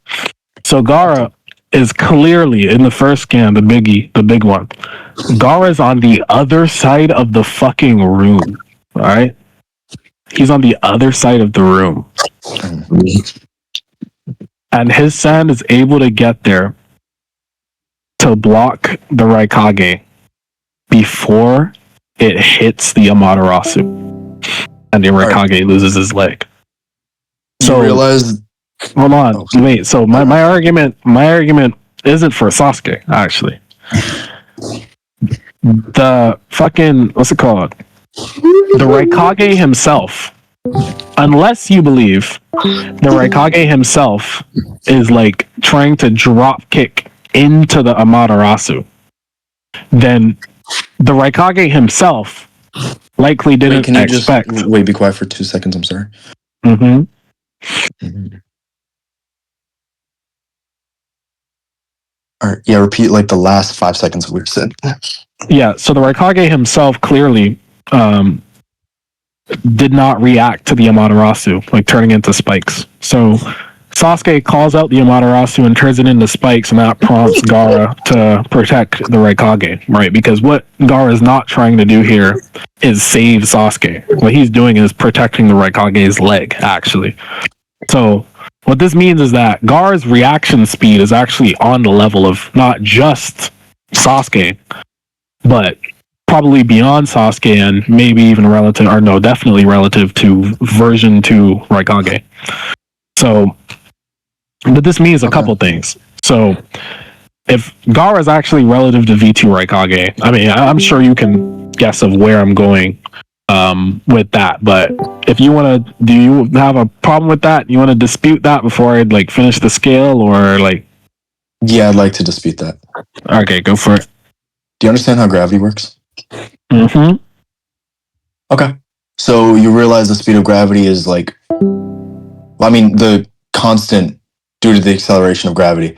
So Gara is clearly in the first scan, the big one. Gara's on the other side of the fucking room. Alright? He's on the other side of the room. And his sand is able to get there to block the Raikage before it hits the Amaterasu. And the Raikage loses his leg. So you realize... Hold on. Wait, so my argument isn't for Sasuke, actually. The fucking, what's it called? The Raikage himself, unless you believe the Raikage himself is like trying to drop kick into the Amaterasu, then the Raikage himself likely didn't expect. Be quiet for 2 seconds, I'm sorry. All right, yeah, repeat like the last 5 seconds of what you said. Yeah, so the Raikage himself clearly did not react to the Amaterasu, like turning into spikes. So Sasuke calls out the Amaterasu and turns it into spikes, and that prompts Gara to protect the Raikage, right? Because what Gara is not trying to do here is save Sasuke. What he's doing is protecting the Raikage's leg, actually. So what this means is that Gara's reaction speed is actually on the level of not just Sasuke, but probably beyond Sasuke and maybe even relative, or no, definitely relative to version 2 Raikage. So, but this means a couple things. So, if Gara is actually relative to V2 Raikage, I mean, I'm sure you can guess of where I'm going with that. But if you want to, do you have a problem with that? You want to dispute that before I like finish the scale, or like? Yeah, I'd like to dispute that. Okay, go for it. Do you understand how gravity works? Mm-hmm. Okay. So you realize the speed of gravity is like, well, I mean, the constant due to the acceleration of gravity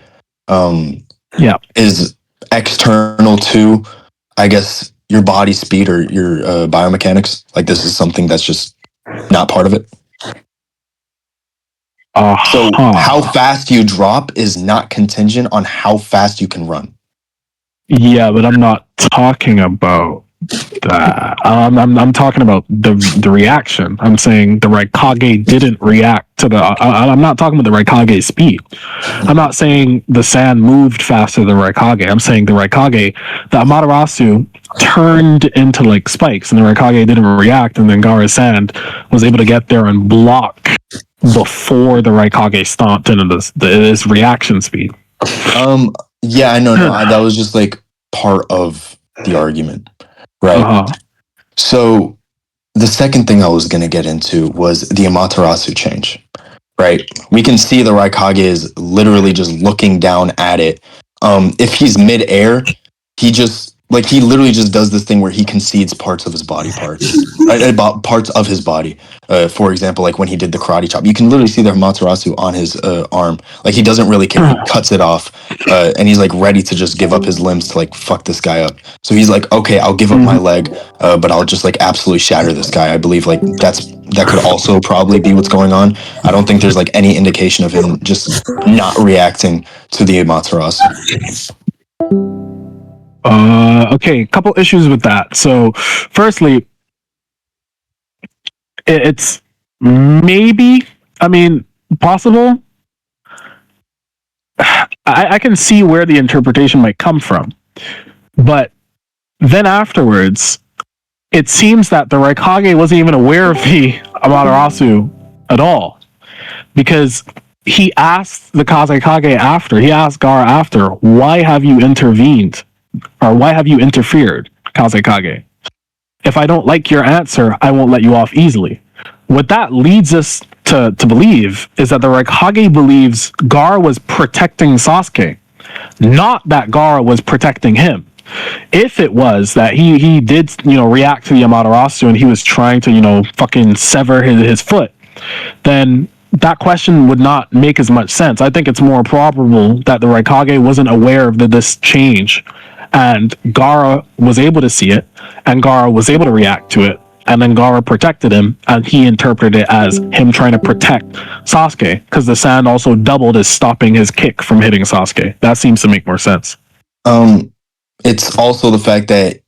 is external to, I guess, your body speed or your biomechanics. Like this is something that's just not part of it. So how fast you drop is not contingent on how fast you can run. Yeah, but I'm not talking about I'm talking about the reaction. I'm saying the Raikage didn't react to the. I'm not talking about the Raikage's speed. I'm not saying the sand moved faster than Raikage. I'm saying the Raikage, the Amaterasu turned into like spikes, and the Raikage didn't react, and then Gaara's sand was able to get there and block before the Raikage stomped into this reaction speed. Yeah, I know. No, that was just like part of the argument, right? So the second thing I was going to get into was the Amaterasu change, right? We can see the Raikage is literally just looking down at it. If he's midair, he literally just does this thing where he concedes parts of his body parts, right? About parts of his body. For example, like when he did the karate chop, you can literally see the Amaterasu on his arm. Like he doesn't really care. He cuts it off, and he's like ready to just give up his limbs to like fuck this guy up. So he's like, okay, I'll give up my leg, but I'll just like absolutely shatter this guy. I believe like that could also probably be what's going on. I don't think there's like any indication of him just not reacting to the Amaterasu. Okay, a couple issues with that. So, firstly, it's maybe, possible. I can see where the interpretation might come from, but then afterwards, it seems that the Raikage wasn't even aware of the Amaterasu at all, because he asked the Kazekage after, he asked Gaara after, why have you intervened? Or why have you interfered, Kazekage? If I don't like your answer, I won't let you off easily. What that leads us to believe is that the Raikage believes Gaara was protecting Sasuke, not that Gaara was protecting him. If it was that he did, react to the Amaterasu and he was trying to, fucking sever his foot, then that question would not make as much sense. I think it's more probable that the Raikage wasn't aware of this change, and Gaara was able to see it, and Gaara was able to react to it, and then Gaara protected him, and he interpreted it as him trying to protect Sasuke, because the sand also doubled as stopping his kick from hitting Sasuke. That seems to make more sense. It's also the fact that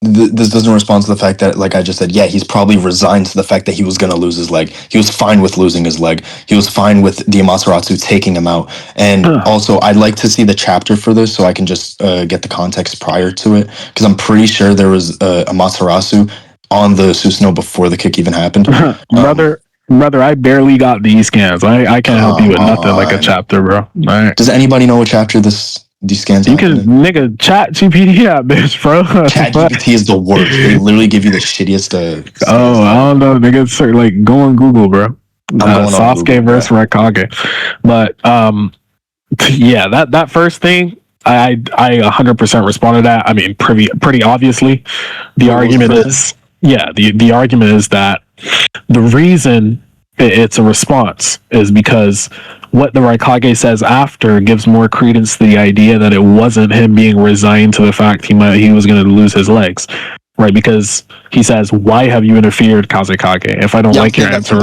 this doesn't respond to the fact that, like I just said, yeah, he's probably resigned to the fact that he was going to lose his leg. He was fine with losing his leg. He was fine with the Amaterasu taking him out. And also, I'd like to see the chapter for this so I can just get the context prior to it, because I'm pretty sure there was Amaterasu on the Susanoo before the kick even happened. Brother, I barely got these scans. I can't help you with nothing like a chapter, bro. All right. Does anybody know what chapter these scans you can nigga chat GPT that bitch, bro. Chat GPT is the worst. They literally give you the shittiest I don't know, nigga. Like, go on Google, bro. Sasuke versus Raikage. But yeah, that first thing I 100% responded to that. I mean, pretty obviously. The argument is the argument is that the reason it's a response is because what the Raikage says after gives more credence to the idea that it wasn't him being resigned to the fact he was going to lose his legs, right? Because he says, "Why have you interfered, Kazekage? If I don't like your answer,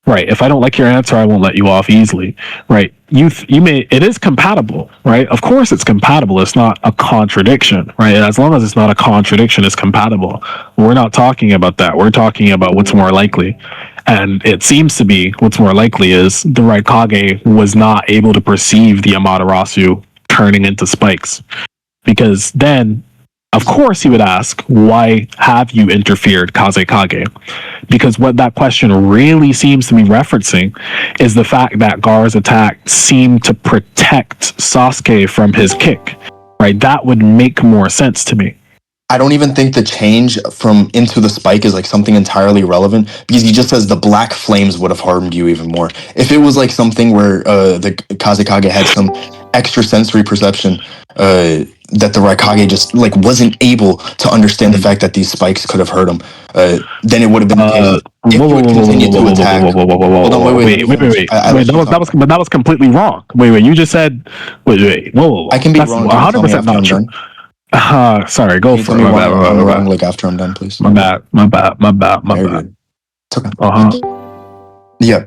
right? If I don't like your answer, I won't let you off easily, right? It is compatible, right? Of course, it's compatible. It's not a contradiction, right? As long as it's not a contradiction, it's compatible. We're not talking about that. We're talking about what's more likely." And it seems to be what's more likely is the Raikage was not able to perceive the Amaterasu turning into spikes. Because then, of course, he would ask, why have you interfered, Kazekage? Because what that question really seems to be referencing is the fact that Gaara's attack seemed to protect Sasuke from his kick. Right? That would make more sense to me. I don't even think the change from into the spike is like something entirely relevant, because he just says the black flames would have harmed you even more. If it was like something where the Kazekage had some extra sensory perception that the Raikage just like wasn't able to understand the fact that these spikes could have hurt him, then it would have been the case. If he would continue to attack. Hold on, wait. That was completely wrong. Wait. You just said, wait. Whoa. I can be wrong. 100% not true. Sorry, go for it. I'm wrong. Like after I'm done, please. My bad. It's okay. Yeah.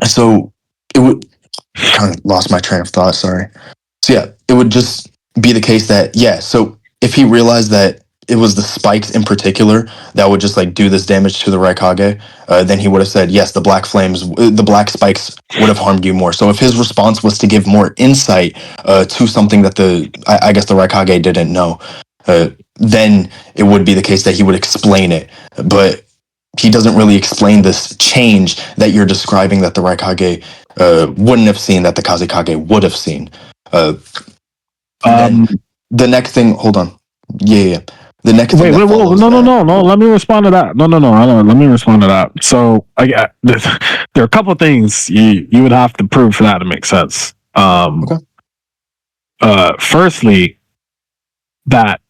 So it would kind of lost my train of thought. Sorry. So yeah, it would just be the case that so if he realized that it was the spikes in particular that would just like do this damage to the Raikage, then he would have said, yes, the black flames, the black spikes would have harmed you more. So if his response was to give more insight to something that I guess the Raikage didn't know, then it would be the case that he would explain it. But he doesn't really explain this change that you're describing that the Raikage wouldn't have seen, that the Kazekage would have seen. Then the next thing, hold on. Yeah. The next thing Wait, no. Let me respond to that. No. Let me respond to that. So, there are a couple of things you would have to prove for that to make sense. Okay. Firstly, that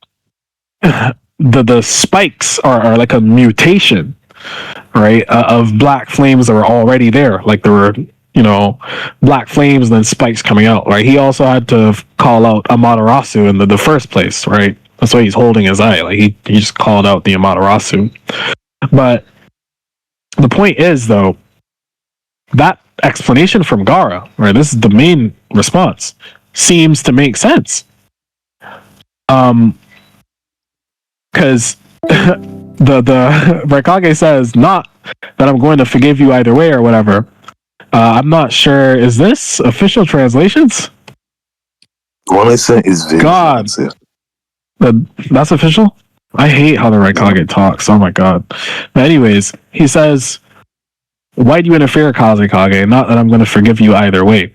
the spikes are like a mutation, right? Of black flames that were already there. Like there were, black flames and then spikes coming out, right? He also had to call out Amaterasu in the first place, right? That's why he's holding his eye. Like he just called out the Amaterasu. But the point is, though, that explanation from Gaara, right? This is the main response, seems to make sense. Because the Raikage says not that I'm going to forgive you either way or whatever. I'm not sure. Is this official translations? The one I sent is video. God. That's official? I hate how the Raikage talks. Oh my god. But anyways, he says, why do you interfere, Kazekage? Not that I'm going to forgive you either way.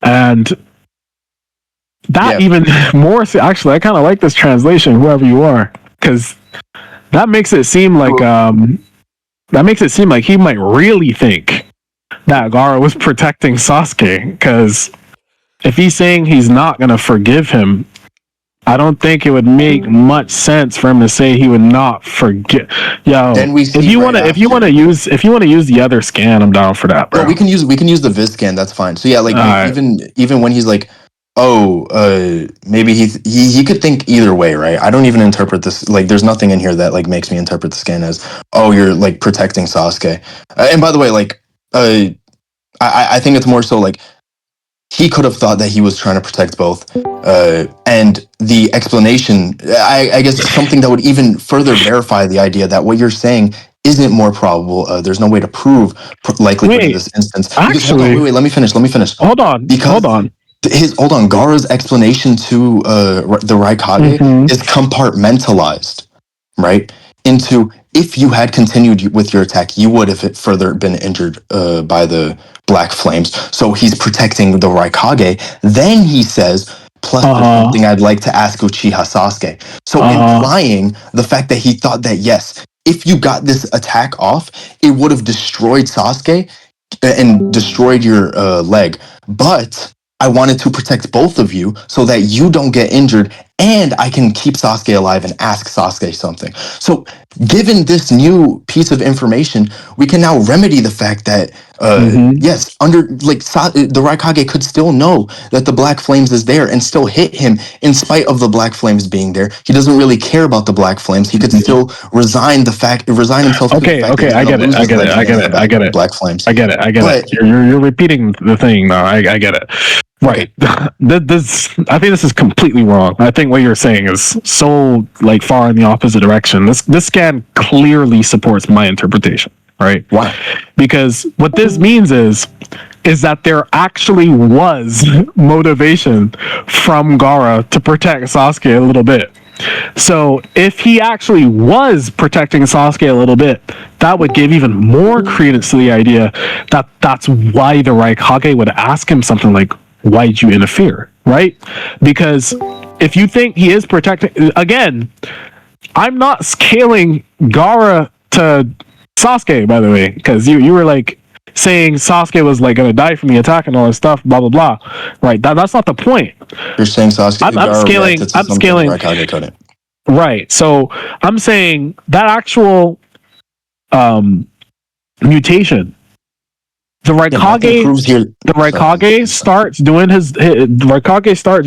And that even more... Actually, I kind of like this translation, whoever you are. Because that makes it seem like... he might really think that Gaara was protecting Sasuke. Because if he's saying he's not going to forgive him, I don't think it would make much sense for him to say he would not forget. Yo, if you want to use the other scan, I'm down for that, bro. No, we can use the Viz scan. That's fine. So yeah, like even when he's like, maybe he could think either way, right? I don't even interpret this. Like, there's nothing in here that like makes me interpret the scan as, you're like protecting Sasuke. And by the way, like, I think it's more so like, he could have thought that he was trying to protect both. And the explanation, I guess something that would even further verify the idea that what you're saying isn't more probable. There's no way to prove likelihood in this instance. Actually, wait, let me finish. Hold on. Gaara's explanation to the Raikage is compartmentalized, right? Into, if you had continued with your attack, you would have further been injured by the black flames. So he's protecting the Raikage. Then he says, plus there's something I'd like to ask Uchiha Sasuke. So implying the fact that he thought that, yes, if you got this attack off, it would have destroyed Sasuke and destroyed your leg. But I wanted to protect both of you so that you don't get injured and I can keep Sasuke alive and ask Sasuke something. So given this new piece of information, we can now remedy the fact that, yes, the Raikage could still know that the Black Flames is there and still hit him in spite of the Black Flames being there. He doesn't really care about the Black Flames. He could still resign himself to the fact that I get it. Black Flames. I get it. You're repeating the thing, though. I get it. Right. I think this is completely wrong. I think what you're saying is so like far in the opposite direction. This scan clearly supports my interpretation. Right? Why? Because what this means is that there actually was motivation from Gaara to protect Sasuke a little bit. So if he actually was protecting Sasuke a little bit, that would give even more credence to the idea that that's why the Raikage would ask him something like, why'd you interfere, right? Because if you think he is protecting... Again, I'm not scaling Gaara to Sasuke, by the way, because you were like saying Sasuke was like going to die from the attack and all this stuff, blah, blah, blah. Right, that's not the point. You're saying Sasuke... I'm scaling... Raikage couldn't. Right, so I'm saying that actual mutation... The Raikage starts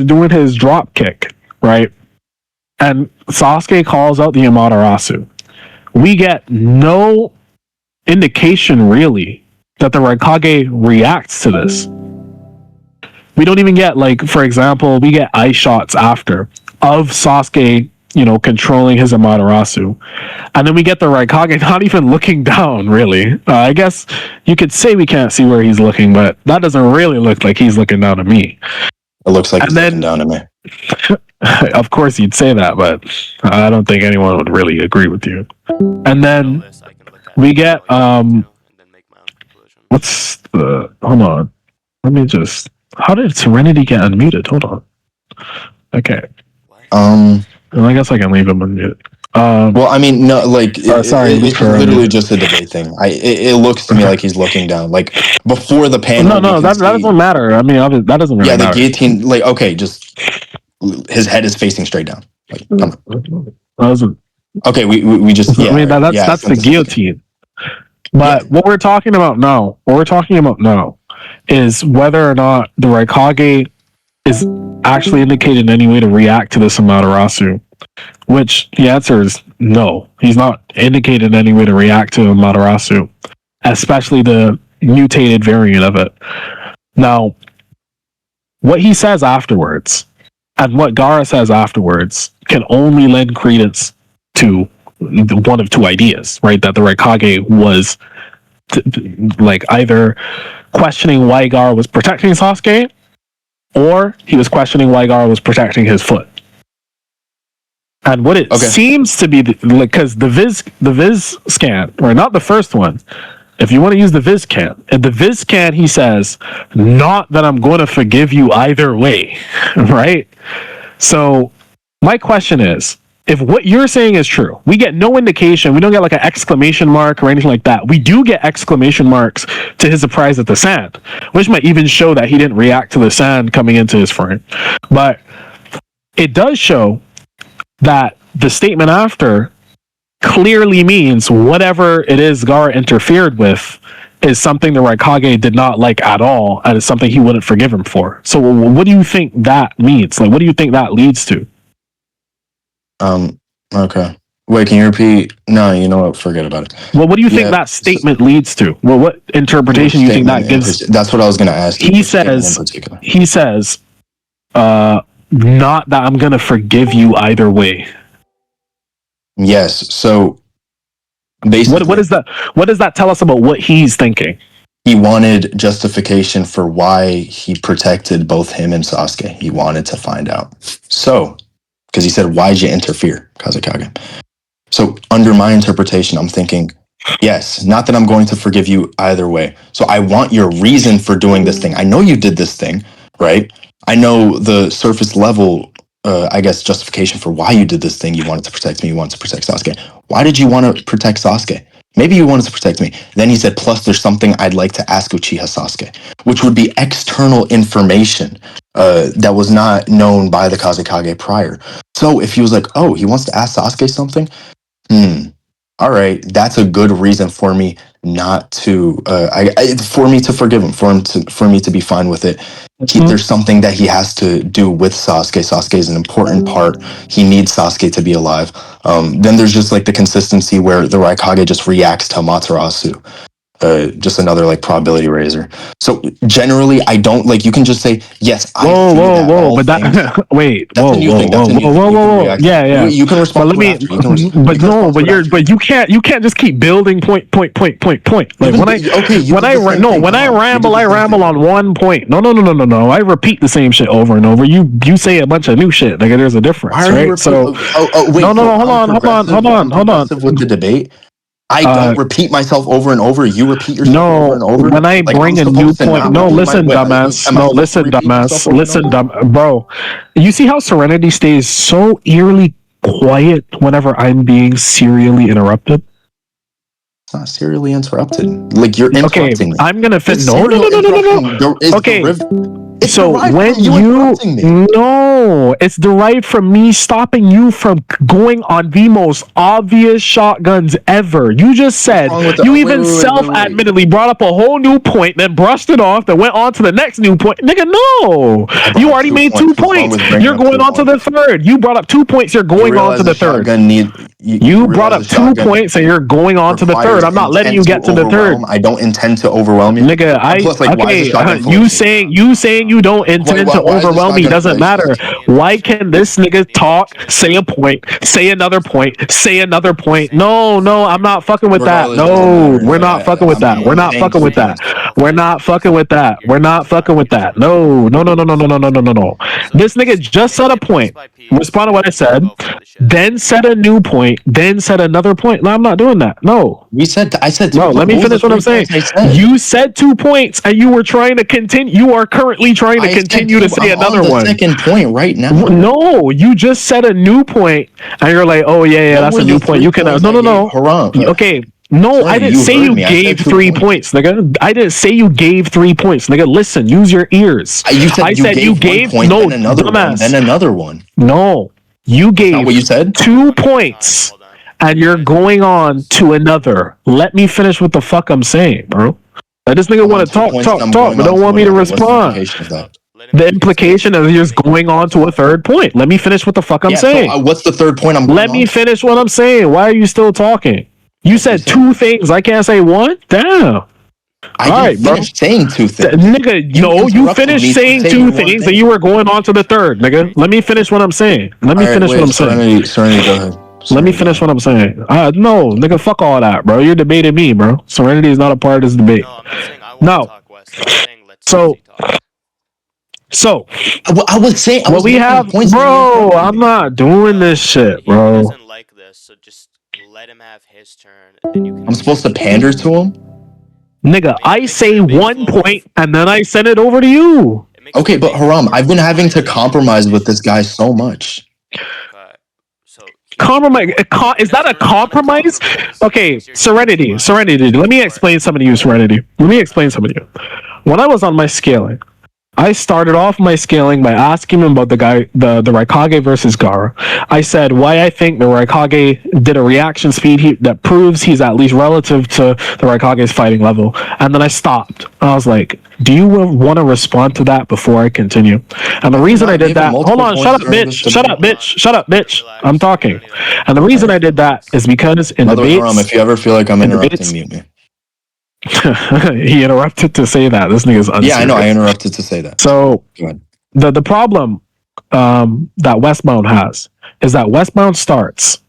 doing his drop kick, right? And Sasuke calls out the Amaterasu. We get no indication really that the Raikage reacts to this. We don't even get, like, for example, we get eye shots after of Sasuke controlling his Amaterasu. And then we get the Raikage not even looking down, really. I guess you could say we can't see where he's looking, but that doesn't really look like he's looking down at me. It looks like he's looking down at me. Of course you'd say that, but I don't think anyone would really agree with you. And then we get, what's the, hold on. Let me just, how did Serenity get unmuted? Hold on. Okay. I guess I can leave him unmuted. Well, I mean, no, like, sorry, it's literally just a debate thing. It looks to me like he's looking down. Like, before the panel. No, that doesn't matter. I mean, that doesn't really matter. The guillotine, like, okay, just, his head is facing straight down. Like, come on. Okay, we just, I mean, that's the guillotine. But what we're talking about now, is whether or not the Raikage is actually indicated in any way to react to this Amaterasu. Which the answer is no. He's not indicated in any way to react to Amaterasu, especially the mutated variant of it. Now, what he says afterwards, and what Gaara says afterwards, can only lend credence to one of two ideas, right? That the Raikage was either questioning why Gaara was protecting Sasuke, or he was questioning why Gaara was protecting his foot. And what it seems to be, because the Viz scan, or not the first one, if you want to use the Viz scan, in the Viz scan he says, not that I'm going to forgive you either way, right? So my question is, if what you're saying is true, we get no indication, we don't get like an exclamation mark or anything like that. We do get exclamation marks to his surprise at the sand, which might even show that he didn't react to the sand coming into his frame. But it does show that the statement after clearly means whatever it is Gaara interfered with is something the Raikage did not like at all, and it's something he wouldn't forgive him for. So what do you think that means? Like, what do you think that leads to? Okay. Wait, can you repeat? No, you know what? Forget about it. Well, what do you think that statement leads to? Well, what interpretation do you think that gives? That's what I was going to ask you. He says, not that I'm going to forgive you either way. Yes. So basically, what does that tell us about what he's thinking? He wanted justification for why he protected both him and Sasuke. He wanted to find out. So, because he said, why'd you interfere, Kazekage? So under my interpretation, I'm thinking, yes, not that I'm going to forgive you either way. So I want your reason for doing this thing. I know you did this thing, right? I know the surface level, justification for why you did this thing. You wanted to protect me. You wanted to protect Sasuke. Why did you want to protect Sasuke? Maybe you wanted to protect me. Then he said, plus there's something I'd like to ask Uchiha Sasuke, which would be external information that was not known by the Kazekage prior. So if he was like, oh, he wants to ask Sasuke something? All right, that's a good reason for me not to, for me to forgive him, for me to be fine with it. There's something that he has to do with Sasuke. Sasuke is an important part. He needs Sasuke to be alive. Then there's just like the consistency where the Raikage just reacts to Amaterasu. Just another like probability raiser. So generally, I don't like. You can just say yes. Whoa! But that wait. That's a new thing. Whoa! Yeah. You can respond. But you can't just keep building point. Like when I ramble on one point. No. I repeat the same shit over and over. You say a bunch of new shit. Like there's a difference, right? So wait. No. Hold on. With the debate. I don't repeat myself over and over. You repeat yourself over and over. When I bring a new point, listen, dumbass. Bro. You see how Serenity stays so eerily quiet whenever I'm being serially interrupted? It's not serially interrupted. Like you're interrupting me. I'm gonna fit. No. Okay. It's so when it's derived from me stopping you from going on the most obvious shotguns ever. You just said you even self-admittedly brought up a whole new point, then brushed it off, then went on to the next new point. Nigga, no, you already made 2 points. You're going on to the third. You brought up 2 points. You're going on to the third. You brought up 2 points and you're going on to the third. I'm not letting you get to the third. I don't intend to overwhelm you, nigga. You saying you don't intend to why is this overwhelm not me gonna doesn't play? matter. Why can this nigga talk, say a point, say another point, say another point? No, I'm not fucking with that. Regardless, it doesn't No, matter. we're Like, not fucking with that. I'm We're not saying fucking 2 with that. points. We're not fucking with that. We're not fucking with that. No. This nigga just said a point. Respond to what I said. Then said a new point. Then said another point. No, I'm not doing that. No. I said 2 No, points. let me What was finish the what I'm 3 saying. points I said? You said 2 points and you were trying to continue. You are currently trying to continue to say I'm another on the one. second point right now. No, you just said a new point and you're like, oh, yeah, What that's were a new the point. 3 You can, points I no. gave? Haram. Okay. No, Sorry, I didn't you say heard you me. I gave said 2 3 points, nigga. I didn't say you gave 3 points, nigga. Listen, use your ears. You said I you said you gave 1 gave point, no, then another one, dumbass. then another one. No, you That's not gave what you said? 2 points and you're going on to another. Let me finish what the fuck I'm saying, bro. Let this nigga want to talk, but don't want me to respond. What's the implication of that? The implication is you're just going on to a third point. Let me finish what the fuck I'm saying. So, what's the third point I'm going Let me on? finish what I'm saying. Why are you still talking? You said 2 things. I can't say one? Damn. I didn't finish saying 2 things. Nigga, you finished saying 2 things and you were going on to the third, nigga. Let me finish what I'm saying. Let me finish what I'm saying. Serenity, go ahead. Let me finish what I'm saying. No, nigga, fuck all that, bro. You're debating me, bro. Serenity is not a part of this debate. No, I'm not saying I want to talk, West. I'm saying let's talk. So I was saying what we have, bro. I'm not doing this shit, bro. He doesn't like this, so just let him have his turn. Then you can. I'm supposed to pander to him? Nigga, I say 1 point and then I send it over to you. Okay, but Haram, I've been having to compromise with this guy so much. Compromise? Is that a compromise? Okay, Serenity. Let me explain something to you, Serenity. When I was on my scaling, I started off my scaling by asking him about the Raikage versus Gaara. I said why I think the Raikage did a reaction speed that proves he's at least relative to the Raikage's fighting level. And then I stopped. I was like, do you want to respond to that before I continue? And the reason I did that, hold on, shut up, bitch. I'm talking. And the reason I did that is because in debates... Haram, if you ever feel like I'm interrupting, mute me. He interrupted to say that. This nigga's unserious. Yeah, I know. I interrupted to say that. So the problem that Westbound has is that Westbound starts,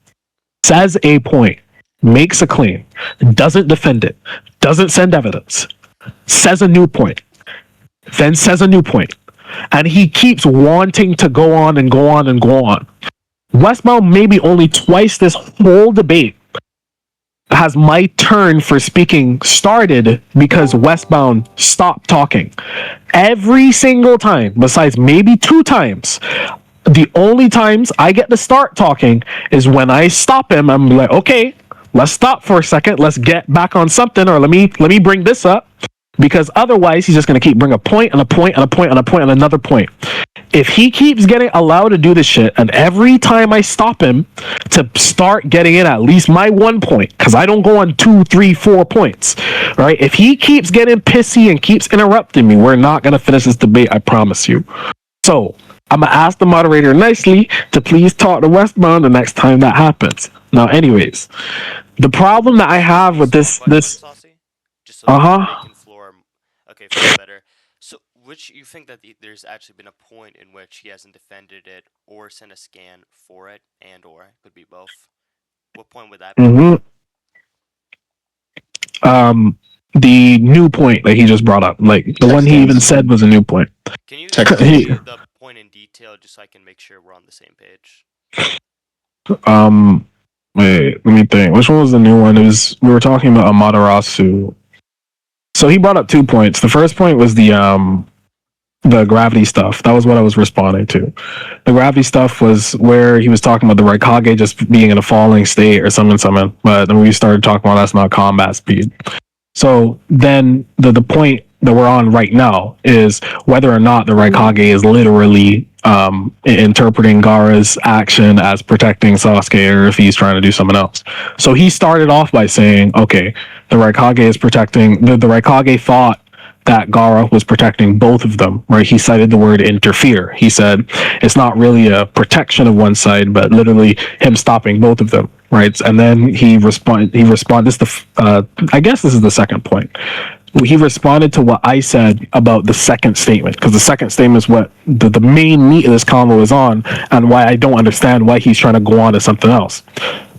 says a point, makes a claim, doesn't defend it, doesn't send evidence, says a new point, then says a new point, and he keeps wanting to go on and go on and go on. Westbound maybe only twice this whole debate has my turn for speaking started because Westbound stopped talking. Every single time, besides maybe 2 times, the only times I get to start talking is when I stop him. I'm like, okay, let's stop for a second. Let's get back on something, or let me bring this up. Because otherwise, he's just going to keep bring a point and a point and a point and a point and another point. If he keeps getting allowed to do this shit, and every time I stop him to start getting in at least my 1 point, because I don't go on 2, 3, 4 points, right? If he keeps getting pissy and keeps interrupting me, we're not going to finish this debate, I promise you. So I'm going to ask the moderator nicely to please talk to Westbound the next time that happens. Now, anyways, the problem that I have with this... Okay, feel better. So, which you think that there's actually been a point in which he hasn't defended it or sent a scan for it, and/or could be both? What point would that be? The new point that he just brought up, like the one he even said was a new point. Can you say the point in detail just so I can make sure we're on the same page? Wait, let me think. Which one was the new one? We were talking about Amaterasu. So he brought up 2 points. The first point was the gravity stuff. That was what I was responding to. The gravity stuff was where he was talking about the Raikage just being in a falling state or something. But then we started talking about that's not combat speed. So then the point that we're on right now is whether or not the Raikage is literally interpreting Gaara's action as protecting Sasuke, or if he's trying to do something else. So he started off by saying, okay, the Raikage is protecting... The Raikage thought that Gaara was protecting both of them, right? He cited the word interfere. He said it's not really a protection of one side, but literally him stopping both of them, right? And then he responded. I guess this is the second point. he responded to what I said about the second statement, because the second statement is what the main meat of this convo is on, and why I don't understand why he's trying to go on to something else.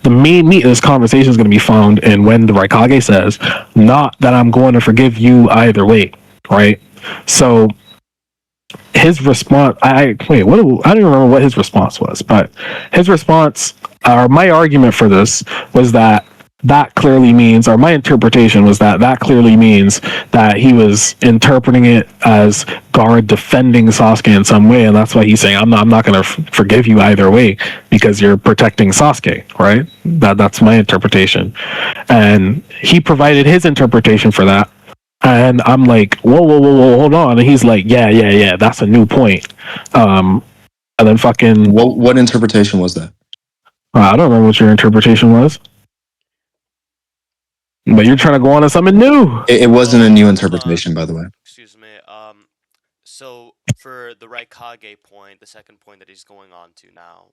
The main meat of this conversation is going to be found in when the Raikage says, "Not that I'm going to forgive you either way," right? So his response, I don't even remember what his response was, but his response, or my argument for this, was that clearly means, or my interpretation was that clearly means that he was interpreting it as Gaara defending Sasuke in some way, and that's why he's saying, I'm not going to forgive you either way because you're protecting Sasuke, right? That's my interpretation, and he provided his interpretation for that. And I'm like, whoa, hold on. And he's like, yeah, that's a new point. And then fucking... What interpretation was that? I don't remember what your interpretation was. But you're trying to go on to something new. It wasn't a new interpretation, by the way. Excuse me. So for the Raikage point, the second point that he's going on to now,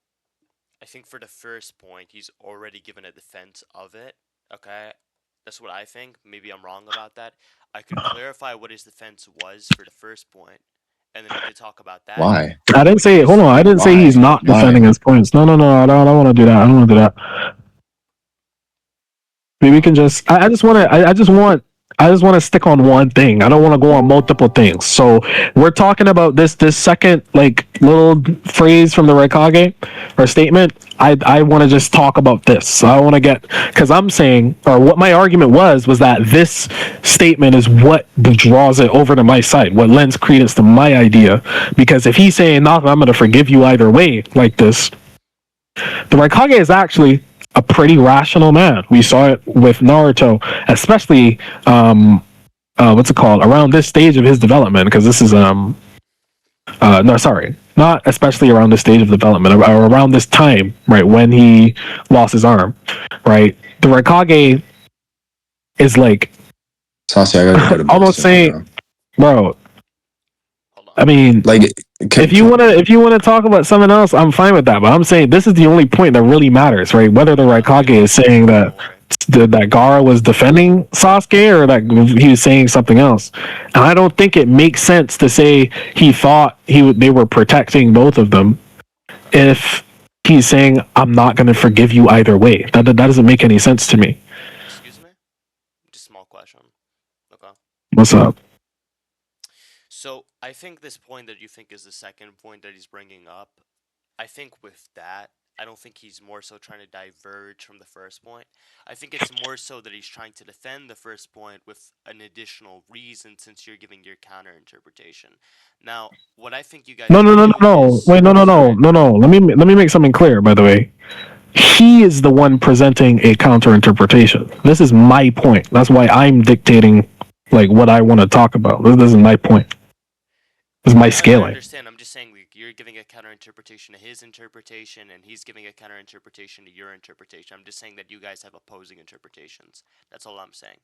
I think for the first point, he's already given a defense of it. Okay? That's what I think. Maybe I'm wrong about that. I could clarify what his defense was for the first point, and then we could talk about that. Why? I didn't say. Hold on. I didn't say he's not defending his points. No. I don't want to do that. I don't want to do that. Maybe we can just. I just want to stick on one thing. I don't want to go on multiple things. So we're talking about this second like little phrase from the Raikage or statement. I want to just talk about this. So I want to get, because I'm saying, or what my argument was that this statement is what draws it over to my side, what lends credence to my idea. Because if he's saying, "No, I'm going to forgive you either way," like this, the Raikage is actually a pretty rational man. We saw it with Naruto, especially what's it called, around this stage of his development, because this is not especially around this stage of development, or around this time, right, when he lost his arm, right? The Raikage is like almost saying, bro, I mean, like, if you want to talk about something else, I'm fine with that. But I'm saying this is the only point that really matters, right? Whether the Raikage is saying that Gaara was defending Sasuke, or that he was saying something else. And I don't think it makes sense to say he thought they were protecting both of them if he's saying, "I'm not going to forgive you either way." That doesn't make any sense to me. Excuse me? Just a small question. Okay. What's up? So I think this point that you think is the second point that he's bringing up, I think with that, I don't think he's more so trying to diverge from the first point. I think it's more so that he's trying to defend the first point with an additional reason, since you're giving your counter interpretation. Now, what I think you guys No. is... Wait, no. Let me make something clear, by the way. He is the one presenting a counter interpretation. This is my point. That's why I'm dictating like what I want to talk about. This is my point. This is my scaling. I understand. I'm just saying, like, you're giving a counter interpretation to his interpretation, and he's giving a counter interpretation to your interpretation. I'm just saying that you guys have opposing interpretations. That's all I'm saying.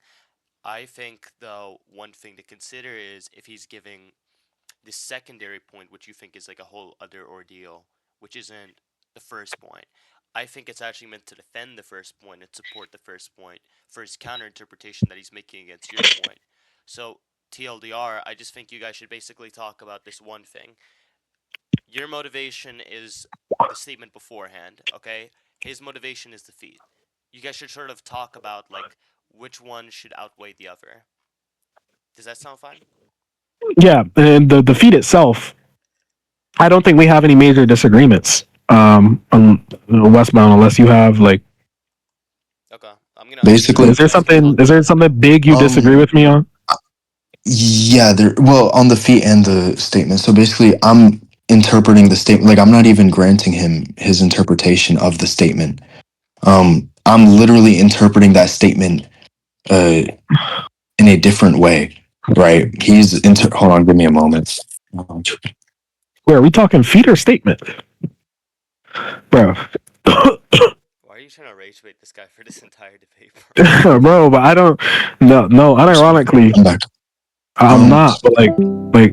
I think, though, one thing to consider is if he's giving the secondary point, which you think is like a whole other ordeal, which isn't the first point. I think it's actually meant to defend the first point and support the first point for his counter interpretation that he's making against your point. So, TLDR, I just think you guys should basically talk about this one thing. Your motivation is the statement beforehand, okay? His motivation is defeat. You guys should sort of talk about, like, which one should outweigh the other. Does that sound fine? Yeah, and the defeat itself, I don't think we have any major disagreements on Westbound, unless you have, like... Okay, I'm gonna... Basically... Is there something big you disagree with me on? Yeah, on the feet and the statement. So basically, I'm interpreting the statement. Like, I'm not even granting him his interpretation of the statement. I'm literally interpreting that statement in a different way, right? Hold on, give me a moment. Where are we talking, feet or statement? Bro. Why are you trying to rage bait this guy for this entire debate, bro? Bro, but I don't... No, unironically... I'm back. I'm not, but like,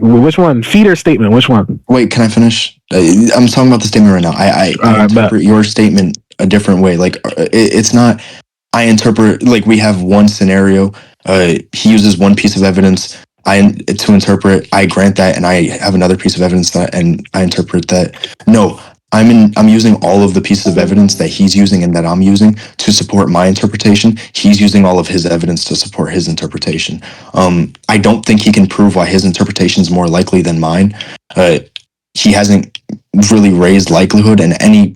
which one? Feet or statement? Which one? Wait, can I finish? I'm talking about the statement right now. I interpret your statement a different way. Like, it's not. I interpret, like, we have one scenario he uses one piece of evidence to interpret. I grant that, and I have another piece of evidence and I interpret that. No, I'm using all of the pieces of evidence that he's using and that I'm using to support my interpretation. He's using all of his evidence to support his interpretation. I don't think he can prove why his interpretation is more likely than mine. He hasn't really raised likelihood, and any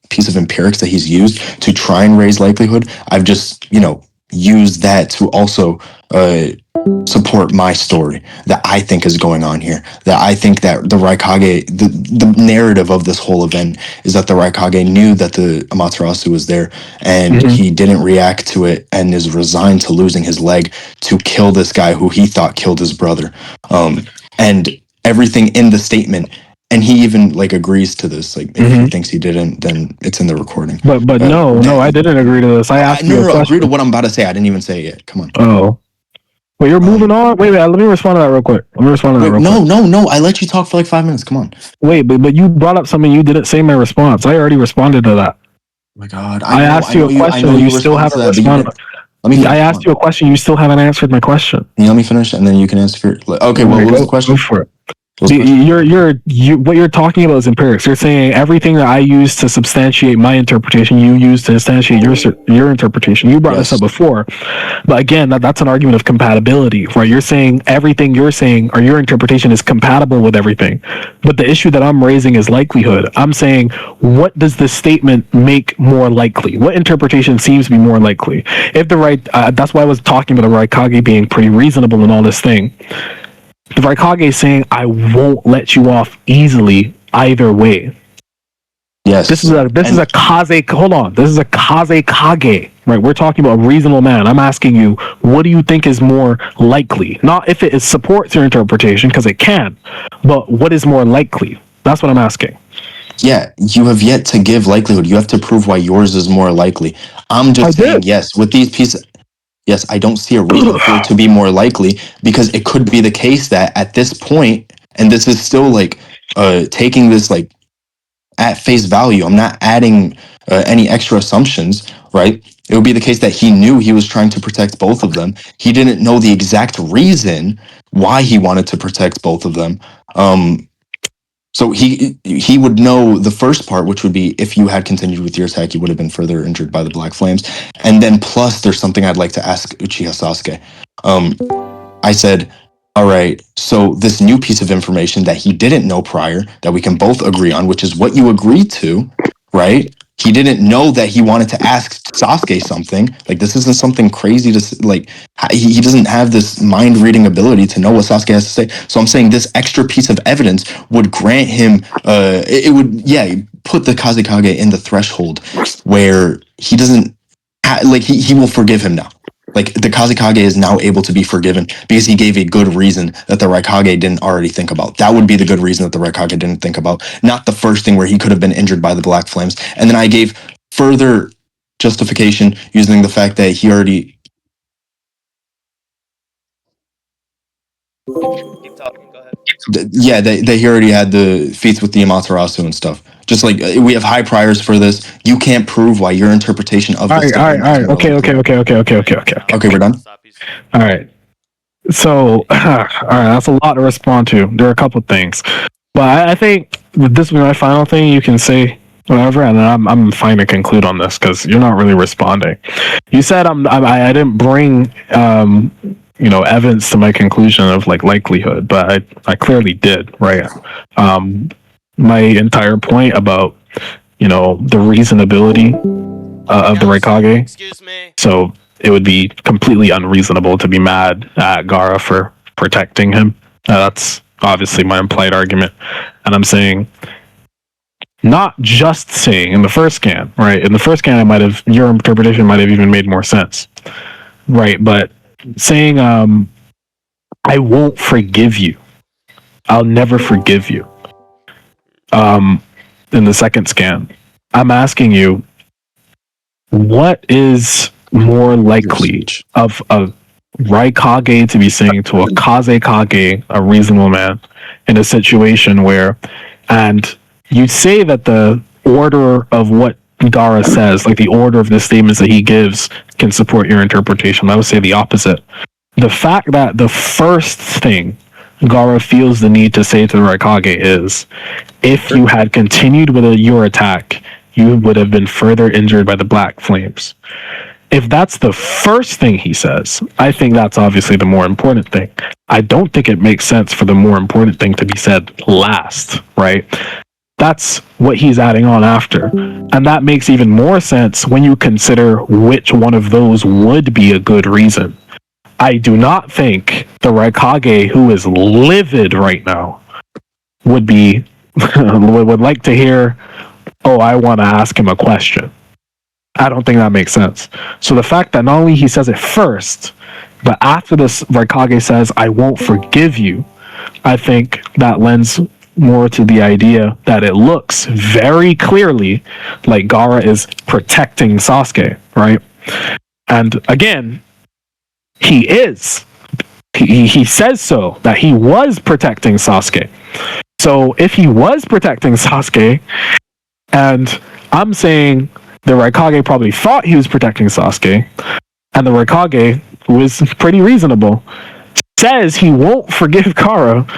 piece of empirics that he's used to try and raise likelihood, I've just used that to also support my story that I think is going on here. That I think that the Raikage, the narrative of this whole event is that the Raikage knew that the Amaterasu was there, and he didn't react to it and is resigned to losing his leg to kill this guy who he thought killed his brother. And everything in the statement, and he even agrees to this. If he thinks he didn't, then it's in the recording. But no, I didn't agree to this. I asked you a question. Agree to what I'm about to say. I didn't even say it yet. Come on. Oh. Wait, you're moving on? Wait, let me respond to that real quick. No. I let you talk for 5 minutes. Come on. Wait, but you brought up something you didn't say in my response. I already responded to that. Oh my God. I asked you a question and you still haven't responded. I asked you a question, you still haven't answered my question. Can you let me finish and then you can answer? Okay, well, what was the question? Go for it. What you're talking about is empirics. You're saying everything that I use to substantiate my interpretation, you use to substantiate your interpretation. You brought this up before, but again, that's an argument of compatibility, right? You're saying everything you're saying or your interpretation is compatible with everything, but the issue that I'm raising is likelihood. I'm saying, what does this statement make more likely? What interpretation seems to be more likely? If that's why I was talking about the Raikage being pretty reasonable in all this thing. The Raikage is saying, I won't let you off easily either way. Yes. This is a Kaze. Hold on. This is a Kaze Kage, right? We're talking about a reasonable man. I'm asking you, what do you think is more likely? Not if it supports your interpretation, because it can, but what is more likely? That's what I'm asking. Yeah, you have yet to give likelihood. You have to prove why yours is more likely. I'm just saying, yes, with these pieces. Yes, I don't see a reason for it to be more likely, because it could be the case that at this point, and this is still taking this at face value. I'm not adding any extra assumptions, right? It would be the case that he knew he was trying to protect both of them. He didn't know the exact reason why he wanted to protect both of them. So he would know the first part, which would be if you had continued with your attack, you would have been further injured by the Black Flames. And then plus, there's something I'd like to ask Uchiha Sasuke. I said, all right, so this new piece of information that he didn't know prior, that we can both agree on, which is what you agreed to, right? He didn't know that he wanted to ask Sasuke something. This isn't something crazy to he doesn't have this mind reading ability to know what Sasuke has to say. So I'm saying this extra piece of evidence would grant him, it would put the Kazekage in the threshold where he doesn't, he will forgive him now. The Kazekage is now able to be forgiven because he gave a good reason that the Raikage didn't already think about. That would be the good reason that the Raikage didn't think about, not the first thing where he could have been injured by the Black Flames. And then I gave further justification using the fact that he already... Keep talking, go ahead. Yeah, that he already had the feats with the Amaterasu and stuff. Just we have high priors for this. You can't prove why your interpretation of this. All right. Okay. Okay, we're done. All right. So, all right, that's a lot to respond to. There are a couple of things, but I think this will be my final thing. You can say whatever, and then I'm fine to conclude on this because you're not really responding. You said I didn't bring evidence to my conclusion of likelihood, but I clearly did, right? My entire point about the reasonability of the Raikage. Excuse me. So it would be completely unreasonable to be mad at Gaara for protecting him. That's obviously my implied argument, and I'm saying, not just saying in the first scan, right? In the first scan, your interpretation might have even made more sense, right? But saying, I won't forgive you. I'll never forgive you. In the second scan, I'm asking you, what is more likely of a Raikage to be saying to a Kazekage, a reasonable man, in a situation where, and you say that the order of what Gaara says, like the order of the statements that he gives can support your interpretation. I would say the opposite. The fact that the first thing Gaara feels the need to say to the Raikage is, if you had continued with your attack, you would have been further injured by the Black Flames. If that's the first thing he says, I think that's obviously the more important thing. I don't think it makes sense for the more important thing to be said last, right? That's what he's adding on after. And that makes even more sense when you consider which one of those would be a good reason. I do not think the Raikage, who is livid right now, would be would like to hear, oh, I want to ask him a question. I don't think that makes sense. So the fact that not only he says it first, but after this Raikage says, I won't forgive you, I think that lends more to the idea that it looks very clearly like Gaara is protecting Sasuke, right? And again, he is. He says so, that he was protecting Sasuke. So if he was protecting Sasuke, and I'm saying the Raikage probably thought he was protecting Sasuke, and the Raikage, who is pretty reasonable, says he won't forgive Gaara,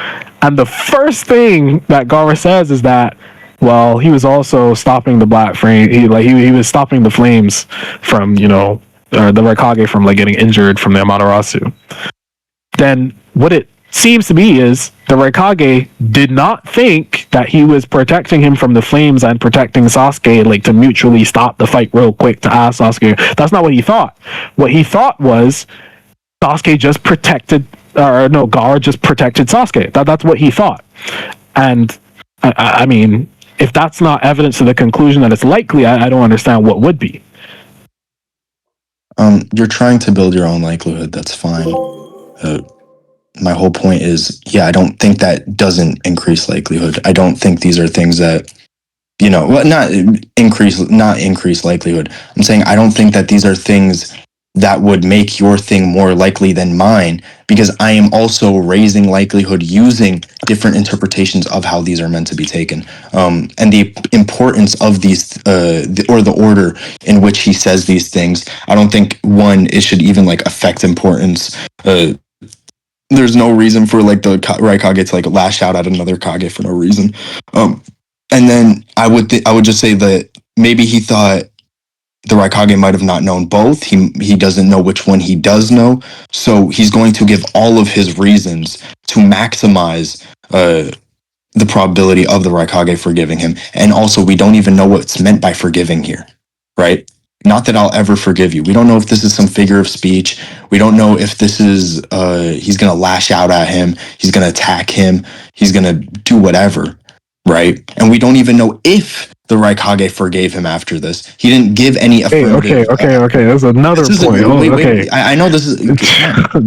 and the first thing that Gaara says is that, well, he was also stopping the Black Flame. He was stopping the flames from, the Raikage from getting injured from the Amaterasu. Then what it seems to be is the Raikage did not think that he was protecting him from the flames and protecting Sasuke, to mutually stop the fight real quick to ask Sasuke. That's not what he thought. What he thought was Sasuke just protected, Gaara just protected Sasuke. That's what he thought. And I mean, if that's not evidence to the conclusion that it's likely, I don't understand what would be. You're trying to build your own likelihood. That's fine. My whole point is, I don't think that doesn't increase likelihood. I don't think these are things that, not increase likelihood. I'm saying I don't think that these are things that would make your thing more likely than mine, because I am also raising likelihood using different interpretations of how these are meant to be taken. And the importance of these, or the order in which he says these things, I don't think it should even affect importance. There's no reason for the Raikage to lash out at another Kage for no reason. And then I would just say that maybe he thought the Raikage might have not known both. He doesn't know which one he does know. So he's going to give all of his reasons to maximize the probability of the Raikage forgiving him. And also, we don't even know what's meant by forgiving here, right? Not that I'll ever forgive you. We don't know if this is some figure of speech. We don't know if this is, he's going to lash out at him. He's going to attack him. He's going to do whatever, right? And we don't even know if the Raikage forgave him after this. He didn't give any affirmative. Okay. That's another point. Wait. I know this is...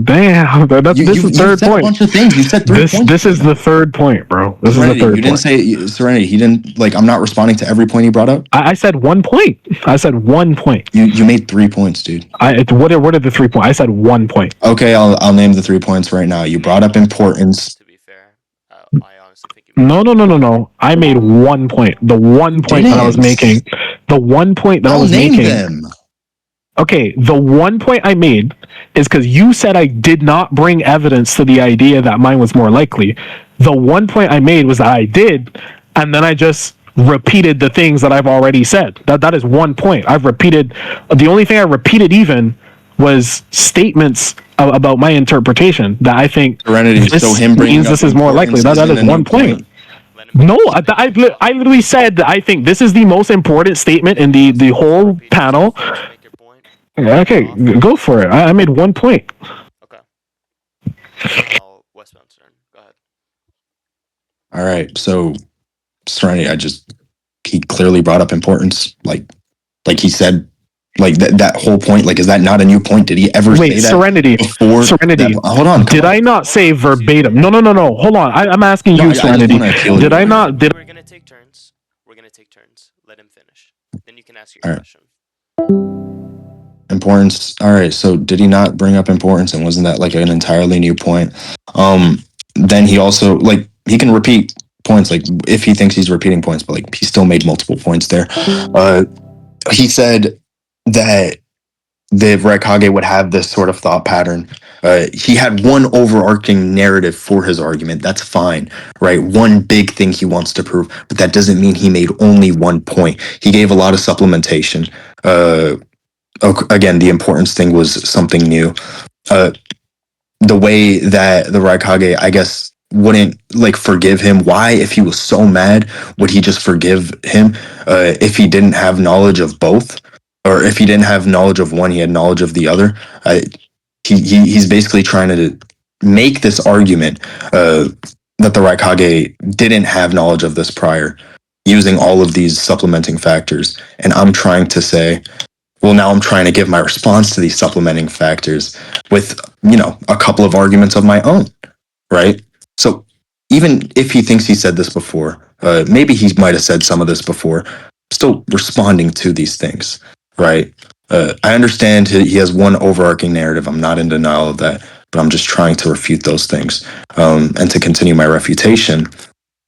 Damn, this is third point. A bunch of things. You said 3 points. This is the third point, bro. This Serenity, is the third you didn't say... Serenity, he didn't... I'm not responding to every point he brought up? I said 1 point. I said 1 point. You made 3 points, dude. What are the 3 points? I said 1 point. Okay, I'll name the 3 points right now. You brought up importance. To be fair, I honestly think you No. I made 1 point. The 1 point that I was making. The 1 point that I was making. Them. Okay, the 1 point I made is because you said I did not bring evidence to the idea that mine was more likely. The 1 point I made was that I did, and then I just repeated the things that I've already said. That is 1 point. I've repeated. The only thing I repeated even was statements about my interpretation that I think Serenity. So him means this is more likely. That is 1 point. No, I literally said that I think this is the most important statement in the whole panel. Okay, go for it. I made 1 point. Okay. Westbound's turn. Go ahead. All right, so Serenity, he clearly brought up importance. Like he said, that whole point, is that not a new point? Did he ever say that? Serenity. Hold on. Did I not say verbatim? No. Hold on. I'm asking you, Serenity. Did I not? We're gonna take turns. Let him finish. Then you can ask your question. Importance. All right. So did he not bring up importance, and wasn't that an entirely new point? Then he also he can repeat points if he thinks he's repeating points, but he still made multiple points there. he said that the Raikage would have this sort of thought pattern. He had one overarching narrative for his argument. That's fine, right? One big thing he wants to prove, but that doesn't mean he made only one point. He gave a lot of supplementation. Again, the importance thing was something new. The way that the Raikage, I guess, wouldn't like forgive him. Why, if he was so mad, would he just forgive him if he didn't have knowledge of both? Or if he didn't have knowledge of one, he had knowledge of the other. He's basically trying to make this argument that the Raikage didn't have knowledge of this prior, using all of these supplementing factors. And I'm trying to say, well, now I'm trying to give my response to these supplementing factors with, a couple of arguments of my own, right? So even if he thinks he said this before, maybe he might have said some of this before, still responding to these things, right? I understand he has one overarching narrative. I'm not in denial of that, but I'm just trying to refute those things. And to continue my refutation,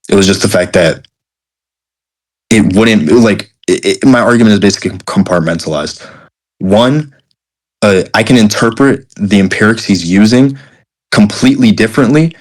it was just the fact that it wouldn't, my argument is basically compartmentalized. One, I can interpret the empirics he's using completely differently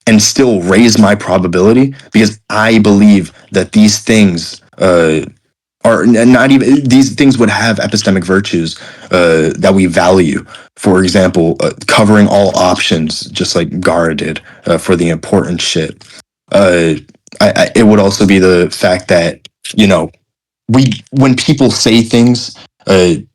and still raise my probability because I believe that these things are not even, these things would have epistemic virtues that we value. For example, covering all options, just like Gara did for the important shit. It would also be the fact that, when people say things,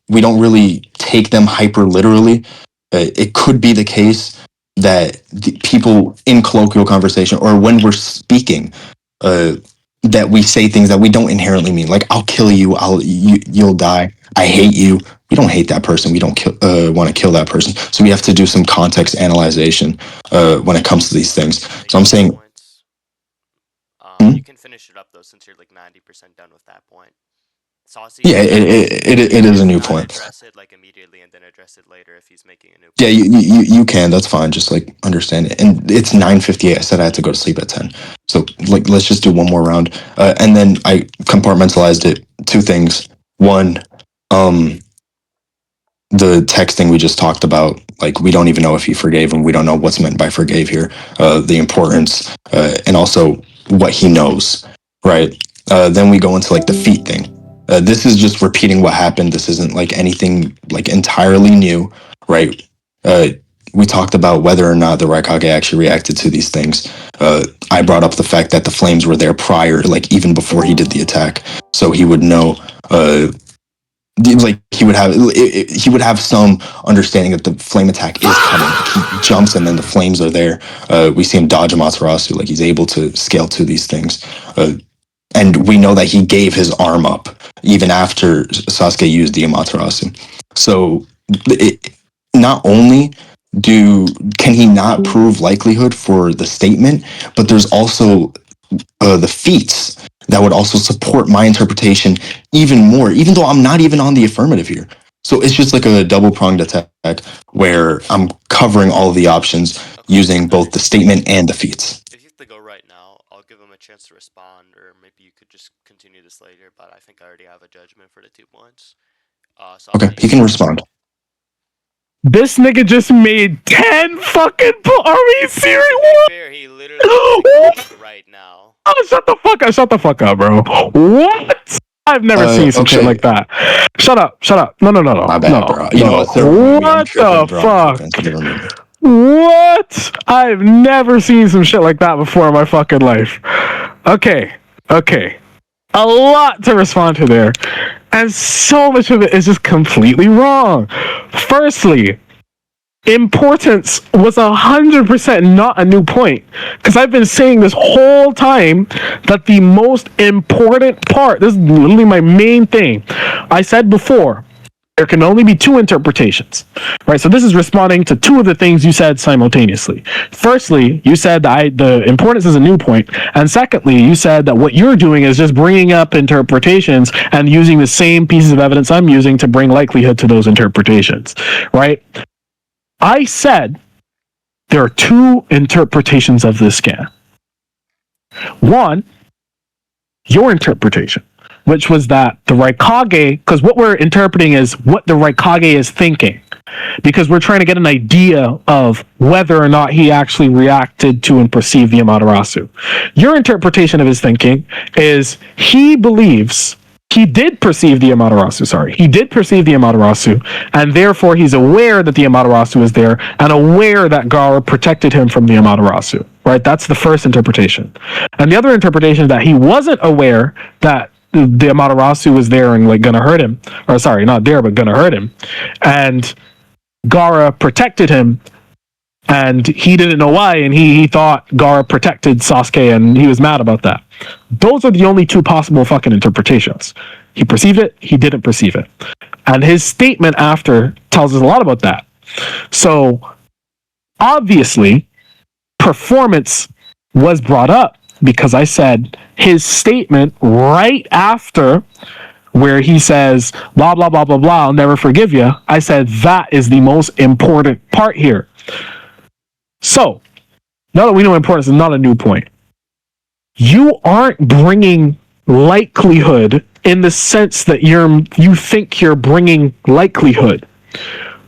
we don't really take them hyper literally. It could be the case that the people in colloquial conversation or when we're speaking, that we say things that we don't inherently mean. Like, I'll kill you, you'll die. I hate you. We don't hate that person. We don't want to kill that person. So we have to do some context analyzation when it comes to these things. So I'm saying, you can finish it up though, since you're like 90% done with that point. Saucy, yeah, it is a new point. Address it like immediately and then address it later if he's making a new point. Yeah, you can. That's fine. Just like understand it. And it's 9:58. I said I had to go to sleep at 10. So like, let's just do one more round. And then I compartmentalized it. Two things. One, the texting we just talked about. Like, we don't even know if he forgave him. We don't know what's meant by forgave here. The importance, and also what he knows. Right. Then we go into like the feet thing. This is just repeating what happened. This isn't like anything like entirely new, right? We talked about whether or not the Raikage actually reacted to these things. I brought up the fact that the flames were there prior, like even before he did the attack, so he would know. Like he would have some understanding that the flame attack is coming. He jumps and then the flames are there. We see him dodge Amaterasu, like he's able to scale to these things. And we know that he gave his arm up even after Sasuke used the Amaterasu. So not only can he not prove likelihood for the statement, but there's also the feats that would also support my interpretation even more, even though I'm not even on the affirmative here. So it's just like a double-pronged attack where I'm covering all of the options using both the statement and the feats. If you have to go right now, I'll give him a chance to respond, or maybe you could just continue this later, but I think I already have a judgment for the 2 points. Okay, he can respond. This nigga just made 10 fucking Are we serious? Fair, he literally right now. Oh, shut the fuck up, bro. What? I've never seen some shit like that. Shut up. No. My bad, bro. What the fuck? What? I've never seen some shit like that before in my fucking life. Okay. A lot to respond to there. And so much of it is just completely wrong. Firstly, importance was 100% not a new point, because I've been saying this whole time that the most important part, this is literally my main thing, I said before, there can only be two interpretations, right? So this is responding to two of the things you said simultaneously. Firstly, you said that the importance is a new point, and secondly, you said that what you're doing is just bringing up interpretations and using the same pieces of evidence I'm using to bring likelihood to those interpretations, right? I said there are two interpretations of this scan. One, your interpretation, which was that the Raikage, because what we're interpreting is what the Raikage is thinking, because we're trying to get an idea of whether or not he actually reacted to and perceived the Amaterasu. Your interpretation of his thinking is he believes he did perceive the Amaterasu, He did perceive the Amaterasu, and therefore he's aware that the Amaterasu is there and aware that Gaara protected him from the Amaterasu, right? That's the first interpretation. And the other interpretation is that he wasn't aware that the Amaterasu was there and like gonna hurt him, or sorry, not there, but gonna hurt him. And Gaara protected him, and he didn't know why, and he thought Gaara protected Sasuke, and he was mad about that. Those are the only two possible fucking interpretations. He perceived it, he didn't perceive it. And his statement after tells us a lot about that. So, obviously, performance was brought up, because I said his statement right after where he says, blah, blah, blah, blah, blah, I'll never forgive you. I said that is the most important part here. So, now that we know importance is not a new point, you aren't bringing likelihood in the sense that you think you're bringing likelihood.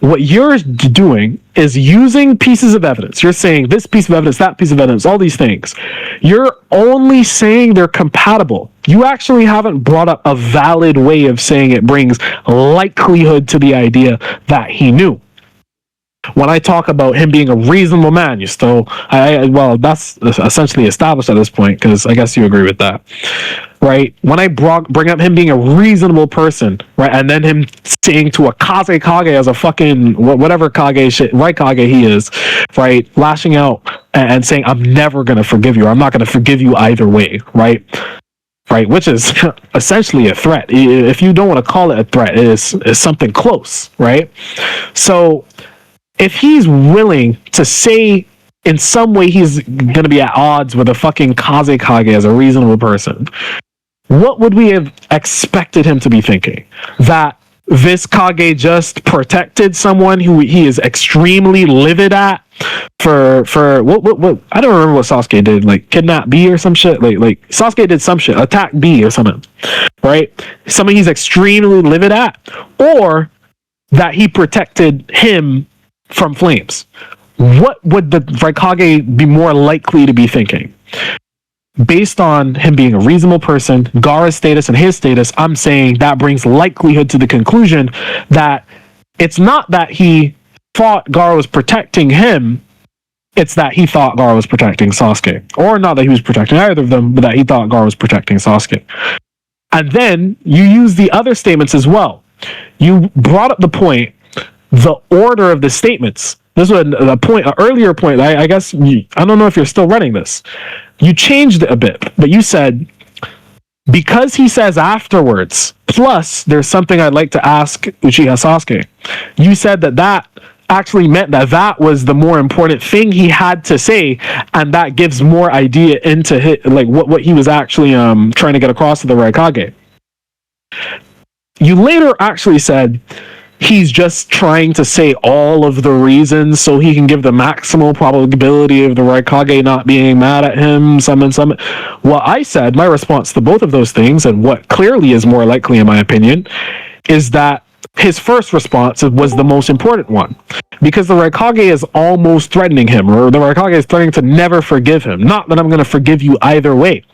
What you're doing is using pieces of evidence. You're saying this piece of evidence, that piece of evidence, all these things. You're only saying they're compatible. You actually haven't brought up a valid way of saying it brings likelihood to the idea that he knew. When I talk about him being a reasonable man, you still, well, that's essentially established at this point, because I guess you agree with that, right? When I bring up him being a reasonable person, right, and then him saying to a Kage as a fucking whatever Kage shit, right Kage he is, right, lashing out and saying, I'm never going to forgive you, or I'm not going to forgive you either way, right? Right, which is essentially a threat. If you don't want to call it a threat, it is something close, right? So, if he's willing to say in some way he's going to be at odds with a fucking Kage as a reasonable person, what would we have expected him to be thinking? That this Kage just protected someone who he is extremely livid at for what I don't remember what Sasuke did, like kidnap B or some shit, like Sasuke did some shit, attack B or something, right? Something he's extremely livid at, or that he protected him from flames. What would the Raikage be more likely to be thinking? Based on him being a reasonable person, Gaara's status and his status, I'm saying that brings likelihood to the conclusion that it's not that he thought Gaara was protecting him, it's that he thought Gaara was protecting Sasuke. Or not that he was protecting either of them, but that he thought Gaara was protecting Sasuke. And then you use the other statements as well. You brought up the point, the order of the statements. This was an earlier point. I guess, I don't know if you're still running this. You changed it a bit, but you said, because he says afterwards, plus there's something I'd like to ask Uchiha Sasuke. You said that actually meant that was the more important thing he had to say, and that gives more idea into what he was actually trying to get across to the Raikage. You later actually said, he's just trying to say all of the reasons so he can give the maximal probability of the Raikage not being mad at him, some. What I said, my response to both of those things, and what clearly is more likely in my opinion, is that his first response was the most important one. Because the Raikage is almost threatening him, or the Raikage is threatening to never forgive him. Not that I'm going to forgive you either way.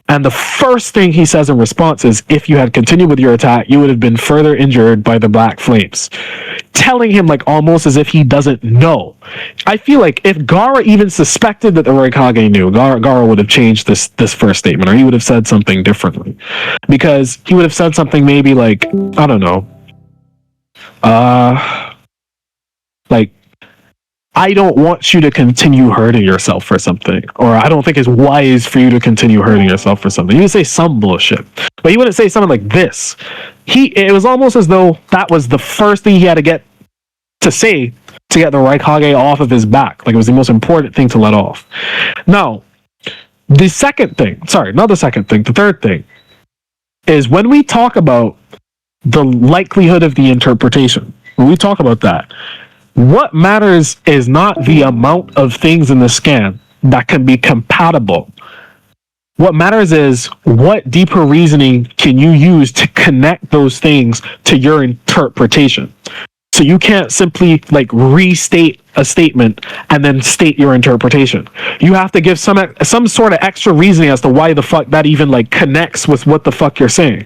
And the first thing he says in response is, if you had continued with your attack, you would have been further injured by the black flames. Telling him almost as if he doesn't know. I feel like if Gaara even suspected that the Raikage knew, Gaara would have changed this first statement, or he would have said something differently. Because he would have said something maybe like, I don't know, I don't want you to continue hurting yourself for something, or I don't think it's wise for you to continue hurting yourself for something. He would say some bullshit, but he wouldn't say something like this. It was almost as though that was the first thing he had to get to say to get the Raikage off of his back. Like it was the most important thing to let off. Now, the third thing is when we talk about the likelihood of the interpretation, when we talk about that, what matters is not the amount of things in the scan that can be compatible What matters is what deeper reasoning can you use to connect those things to your interpretation. So you can't simply like restate a statement and then state your interpretation. You have to give some sort of extra reasoning as to why the fuck that even like connects with what the fuck you're saying.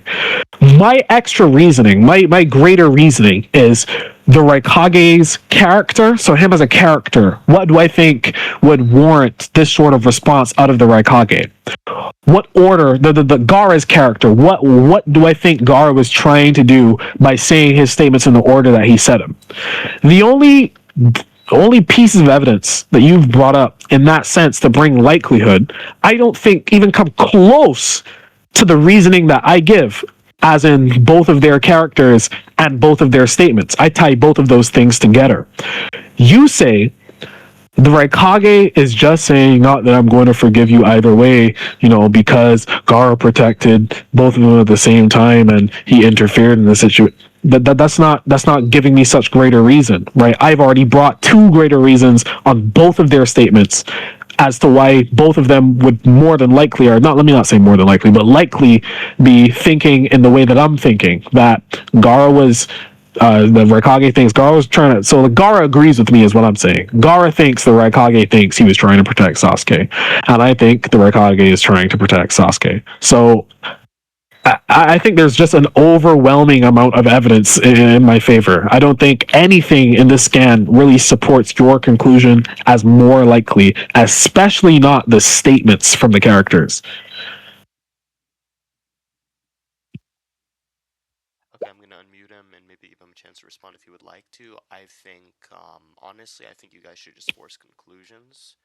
My extra reasoning, my greater reasoning is the Raikage's character. So him as a character, what do I think would warrant this sort of response out of the Raikage? What order the Gaara's character? What do I think Gaara was trying to do by saying his statements in the order that he said them? The only pieces of evidence that you've brought up in that sense to bring likelihood, I don't think even come close to the reasoning that I give, as in both of their characters and both of their statements. I tie both of those things together. You say the Raikage is just saying not that I'm going to forgive you either way, because Gaara protected both of them at the same time and he interfered in the situation. That's not giving me such greater reason, right? I've already brought two greater reasons on both of their statements as to why both of them would more than likely, or not, let me not say more than likely, but likely be thinking in the way that I'm thinking, that Gaara was the Raikage thinks Gaara was trying to. So Gaara agrees with me, is what I'm saying. Gaara thinks the Raikage thinks he was trying to protect Sasuke, and I think the Raikage is trying to protect Sasuke. So I think there's just an overwhelming amount of evidence in my favor. I don't think anything in this scan really supports your conclusion as more likely, especially not the statements from the characters. Okay, I'm gonna unmute him and maybe give him a chance to respond if he would like to. I think, honestly, I think you guys should just force conclusions,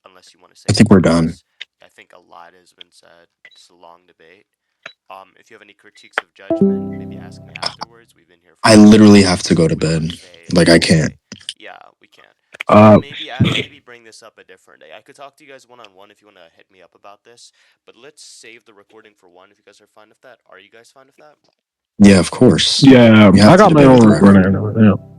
unless you want to say. I think we're done. I think a lot has been said. It's a long debate. If you have any critiques of judgment, maybe ask me afterwards. We've been here for. I literally have to go to bed. Like, I can't. Yeah, we can. So maybe bring this up a different day. I could talk to you guys one-on-one if you want to hit me up about this. But let's save the recording for one if you guys are fine with that. Are you guys fine with that? Yeah, of course. Yeah, We have I to got my debate own with the record. recording. Yeah.